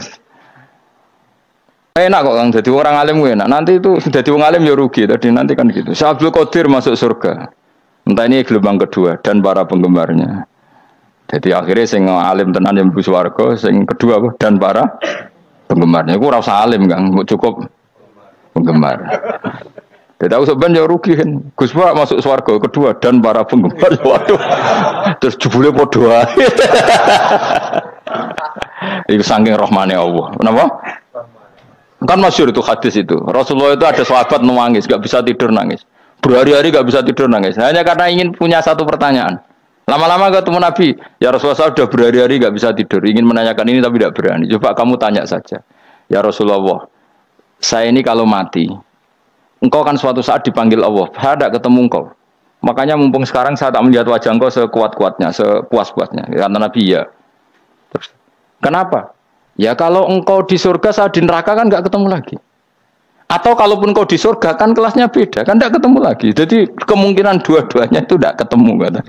Enak kok Kang, jadi orang alim gue enak. Nanti itu sudah jadi orang alim ya rugi. Tadi nanti kan gitu. Syekh Abdul Qadir masuk surga. Entah ini gelombang kedua dan para penggemarnya. Jadi akhirnya sing alim tenan yang mlebu swarga, sing kedua apa? Dan para penggemarnya. Iku ora usah alim Kang, cukup penggemar. Jadi aku sebenarnya ya rugi kan. Gus Pak masuk swarga kedua dan para penggemar. Waduh. Terus jebule padha ae. Iku saking rahmane Allah. Kenapa? Kan masyhur itu hadis itu. Rasulullah itu ada sahabat nangis, gak bisa tidur nangis. Berhari-hari gak bisa tidur nangis. Hanya karena ingin punya satu pertanyaan. Lama-lama ketemu Nabi, ya Rasulullah saya sudah berhari-hari gak bisa tidur. Ingin menanyakan ini tapi tidak berani. Coba kamu tanya saja. Ya Rasulullah, saya ini kalau mati, engkau kan suatu saat dipanggil Allah. Saya tidak ketemu engkau. Makanya mumpung sekarang saya tak melihat wajah engkau sekuat-kuatnya, sepuas-puasnya. Kata Nabi ya. Terus, kenapa? Ya kalau engkau di surga, saya di neraka kan nggak ketemu lagi. Atau kalaupun engkau di surga kan kelasnya beda, kan nggak ketemu lagi. Jadi kemungkinan dua-duanya itu nggak ketemu kata.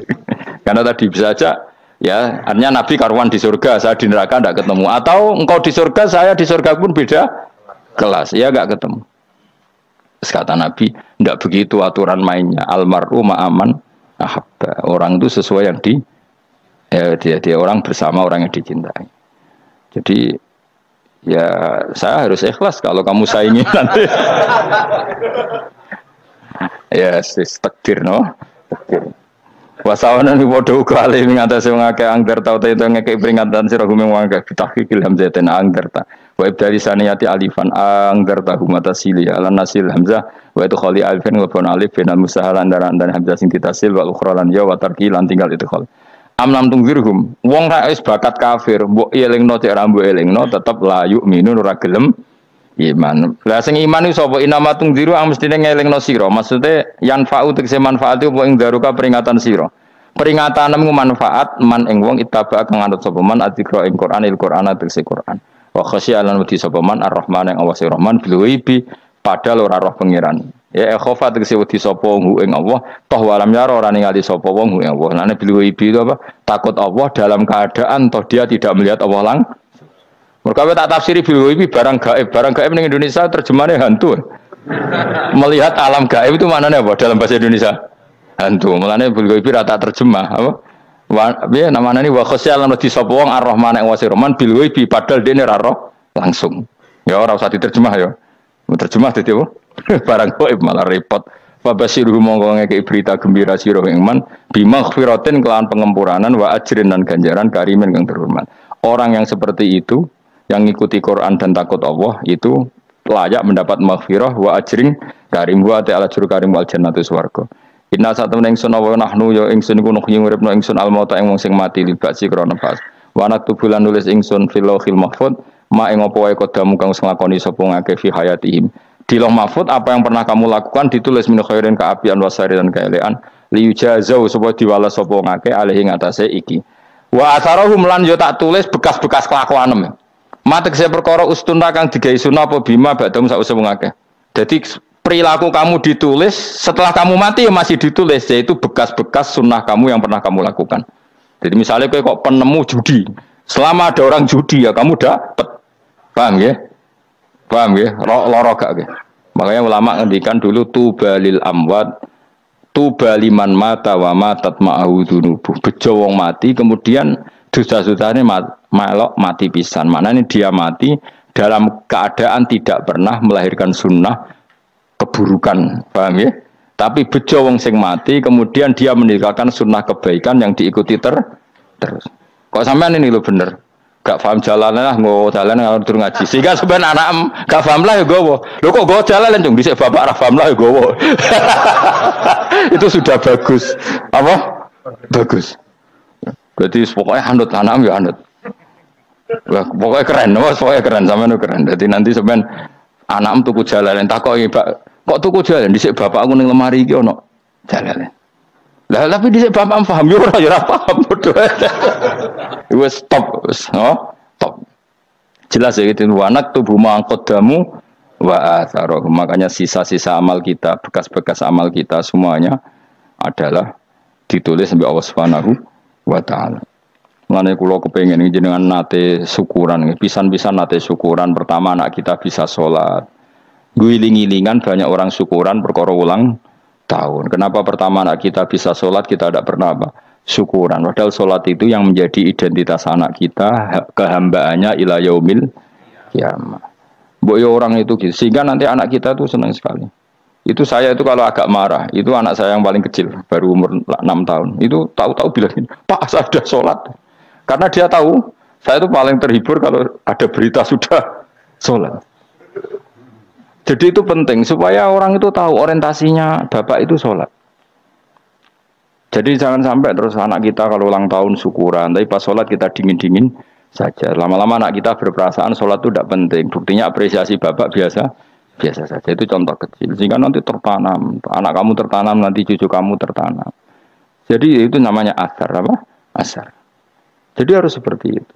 Karena tadi bisa aja, ya artinya Nabi karuan di surga, saya di neraka nggak ketemu. Atau engkau di surga, saya di surga pun beda kelas, ya nggak ketemu. Terus kata Nabi, nggak begitu aturan mainnya. Almaru ma'aman ahabba. Orang itu sesuai yang dia orang bersama orang yang dicintai. Jadi ya saya harus ikhlas kalau kamu saingi nanti. Ya takdir no. Takdir. Wasawana ni podo kali mengatasi mengakeh angger tau itu ngekei peringatan sira gumeng wangke bitahqiqil hamzatain angger ta. Wa ibdali saniyati alifan angger ta humata sili ala nasil hamzah wa itu khali alifin wa pun alif bin musahalan dan hamzah sing ditasil wa ukhra lan ya wa tarki lan tinggal itu khali. Amlam tungzirhum wong ra wis bakat kafir mbok elingno cek ra mbok elingno tetep la yu'minu ora gelem iman. Lah sing iman iku sapa inama tungziru mestine ngelingno sira. Maksude yanfa'u tegese manfaat iku ing daruka peringatan sira. Peringatanmu manfaat man ing wong ittaba kang anut sapa man adzikra ing Qur'anil Qur'an tegese Qur'an. Wa khasyi'an wedi sapa man ar-Rahman ing awase Rahman bil ghaibi padahal ora roh pangeran. Ya khofa tegese wedi sapa wong ing Allah toh walam yara ora ningali sapa wong ing Allah. Lan bil ghaibi itu apa? Takut Allah dalam keadaan toh dia tidak melihat Allah langsung. Mereka tak tafsiri bil ghaibi barang gaib. Barang gaib ning Indonesia terjemahannya hantu. Melihat alam gaib itu maknanya apa dalam bahasa Indonesia? Hantu. Mulane bil ghaibi rata terjemah apa? Piye namanya ini wa khasyal lan wedi sapa wong ar-Rahman ing wasi Rahman bil ghaibi padahal dene ora roh langsung. Ya ora usah diterjemah ya. Terjemah dadi apa? Barang gaib malah repot. Fabasiruhu mongko ngekeki berita gembira sira ing man bimaghfiratin kelawan pengempuranan wa ajrin dan ganjaran karimin kang terhormat. Orang yang seperti itu yang ngikuti Quran dan takut Allah itu layak mendapat maghfirah wa ajrin karim wa ta'ala juru karim wal jannatu swarga. Inna satamna ingsun wa nahnu ya ingsun iku nuh nguripno ingsun al mauta ing wong sing mati libasi krana pas. Wa naktubulan nulis ingsun fil lauhil mahfuz ma ing apa wae kodamu kang nglakoni sapa ngake fi hayatihim. Di Lauh Mahfuz apa yang pernah kamu lakukan ditulis min khairin kaapian wasari dan kaelean liyujazau supaya diwales sapa ngake alih ing atase iki. Wa atharahum lan yo tak tulis bekas-bekas kelakuanem. Mate kese perkara ustunta kang digawe sunah apa bima badam sause wong akeh. Dadi perilaku kamu ditulis setelah kamu mati ya masih ditulis yaitu bekas-bekas sunnah kamu yang pernah kamu lakukan. Jadi misalnya kowe kok penemu judi, selama ada orang judi ya kamu dapat. Paham ya? Paham ya? Loro gak ya? Makanya ulama ngendikan dulu tubalil amwat tubaliman mata wa matat ma'ahu dunubuh. Bejo wong mati kemudian dosa-dosane melok mati pisan. Maknanya dia mati dalam keadaan tidak pernah melahirkan sunnah keburukan. Paham ya? Tapi bejo wong sing mati kemudian dia meninggalkan sunnah kebaikan yang diikuti terus. Kok sampean ini lho bener. Gak paham jalan lah, nggo jalan kalau turun ngaji. Sehingga sebenarnya anak gak paham lah ya gowo. Lho kok gowo jalan dong, dhisik bapak ra paham lah ya gowo. Itu sudah bagus. Apa? Bagus. Berarti pokoknya anut anak ya anut. Wah, pokoknya keren, pokoknya keren sampean keren. Jadi nanti sebenarnya Anakmu tuku jalanan takoki, "Pak, kok tuku jalanan dhisik bapak aku ning lemari iki ono jalanan." Lah tapi dhisik bapak paham yo ora paham padha. Wis stop, wis, stop. Jelas ya itu anak tubuh mangkodamu wa atharohum. Makanya sisa-sisa amal kita, bekas-bekas amal kita semuanya adalah ditulis sampai Allah Subhanahu wa taala. Mulane kula kepengin jenengan nate syukuran, pisan-pisan nate syukuran. Pertama anak kita bisa sholat. Guling-gilingan banyak orang syukuran perkara ulang tahun. Kenapa pertama anak kita bisa sholat, kita tidak pernah apa? Syukuran. Padahal sholat itu yang menjadi identitas anak kita, kehambaannya ila yaumil kiamah. Mbok yo orang itu gitu. Sehingga nanti anak kita tuh senang sekali. Itu saya itu kalau agak marah, itu anak saya yang paling kecil, baru umur 6 tahun. Itu tahu-tahu bilang gini, "Pak, saya sudah sholat." Karena dia tahu, saya itu paling terhibur kalau ada berita sudah sholat. Jadi itu penting, supaya orang itu tahu orientasinya bapak itu sholat. Jadi jangan sampai terus anak kita kalau ulang tahun syukuran, tapi pas sholat kita dingin-dingin saja. Lama-lama anak kita berperasaan sholat itu tidak penting. Buktinya apresiasi bapak biasa saja. Itu contoh kecil. Sehingga nanti tertanam, anak kamu tertanam, nanti cucu kamu tertanam. Jadi itu namanya asar, apa? Asar. Jadi harus seperti itu.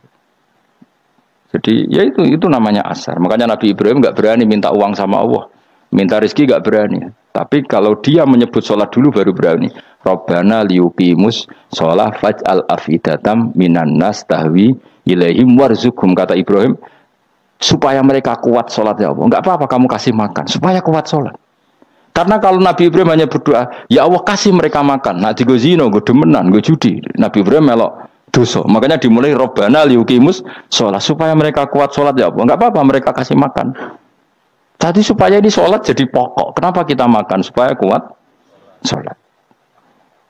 Jadi ya itu namanya asar. Makanya Nabi Ibrahim nggak berani minta uang sama Allah, minta rezeki nggak berani. Tapi kalau dia menyebut sholat dulu baru berani. Rabbana liyuqimus sholat faj'al afidatam minan nas tahwi ilaihim warzuqhum, kata Ibrahim, supaya mereka kuat sholat ya Allah. Enggak apa-apa kamu kasih makan supaya kuat sholat. Karena kalau Nabi Ibrahim hanya berdoa, ya Allah kasih mereka makan. Nah digo zina, gue demenan, gue judi. Nabi Ibrahim melok dosa. Makanya dimulai Rabbana liyuqimus sholat, supaya mereka kuat sholat ya Allah. Enggak apa-apa mereka kasih makan. Tadi supaya ini sholat jadi pokok. Kenapa kita makan? Supaya kuat sholat.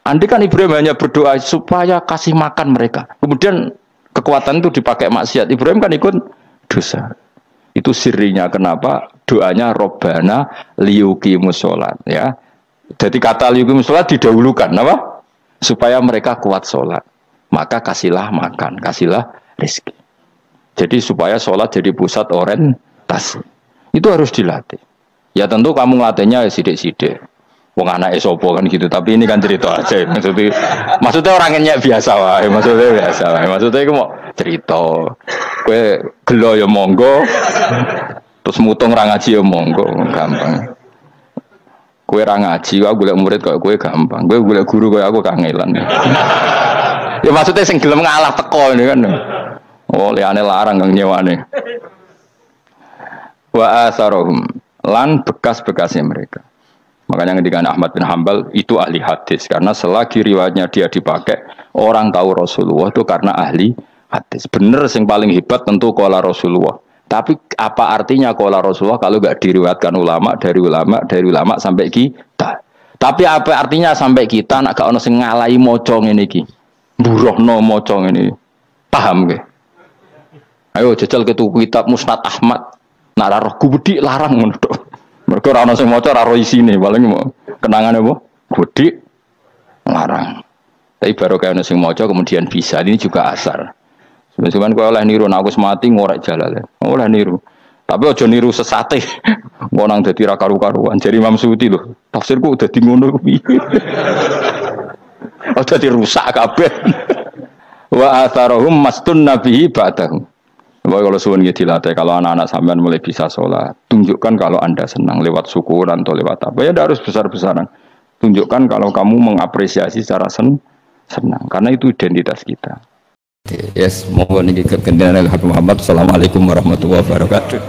Andai kan Ibrahim hanya berdoa supaya kasih makan mereka. Kemudian kekuatan itu dipakai maksiat. Ibrahim kan ikut dosa. Itu sirinya kenapa doanya Robbana liyuqimus sholat. Ya. Jadi kata liyuqimus sholat didahulukan. Apa? Supaya mereka kuat sholat. Maka kasihlah makan, kasihlah rezeki. Jadi supaya sholat jadi pusat orientasi. Itu harus dilatih. Ya tentu kamu ngelatihnya ya sidik-sidik. Wong anak esopo kan gitu. Tapi ini kan cerita aja. Maksudnya orangnya biasa wae. Maksudnya itu mau cerita. Kue gelo ya monggo. Terus mutung ra ngaji ya monggo. Gampang. Kue ra ngaji, aku golek murid kok kue gampang. Kue golek guru kok aku kangelan. Ya maksudnya sing gelem ngalah teko ini kan. Oh liane larang kang nyewane. Wa asarohum lan bekas-bekasnya mereka. Makanya ketika Ahmad bin Hambal itu ahli hadis karena selagi riwayatnya dia dipakai orang tahu Rasulullah itu karena ahli hadis. Bener yang paling hebat tentu qala Rasulullah. Tapi apa artinya qala Rasulullah kalau enggak diriwayatkan ulama dari ulama sampai kita. Tapi apa artinya sampai kita nak gak ono sing ngalahi maca ngene iki. Buruhno maca ngene. Paham nggih? Ayo jajal ke tuku kitab Musnad Ahmad. Nak ra roh gubedi larang ngono tok. Mergo ora ono sing maca ora ro isine, paling kenangane apa? Gubedi larang. Tapi baru kayak ono sing maca kemudian bisa. Ini juga asar. Sebenarnya kau oleh niru, nak aku semati ngorek jalan. Oleh niru. Tapi aja niru sesate. Ngonang dadi ra karu-karuan. Jadi Imam Suyuti lho. Tafsirku udah di ngono piye. Udah dirusak kabeh. Wa atharahum mastun nabihi ba'dahu. Wah kalau suwun nggih dilatih kalau anak-anak sampean mulai bisa sholat, tunjukkan kalau Anda senang lewat syukuran atau lewat apa ya, tidak harus besar-besaran. Tunjukkan kalau kamu mengapresiasi secara senang karena itu identitas kita. Yes, mohon ini kekendaraan Habib Muhammad. Assalamualaikum warahmatullahi wabarakatuh.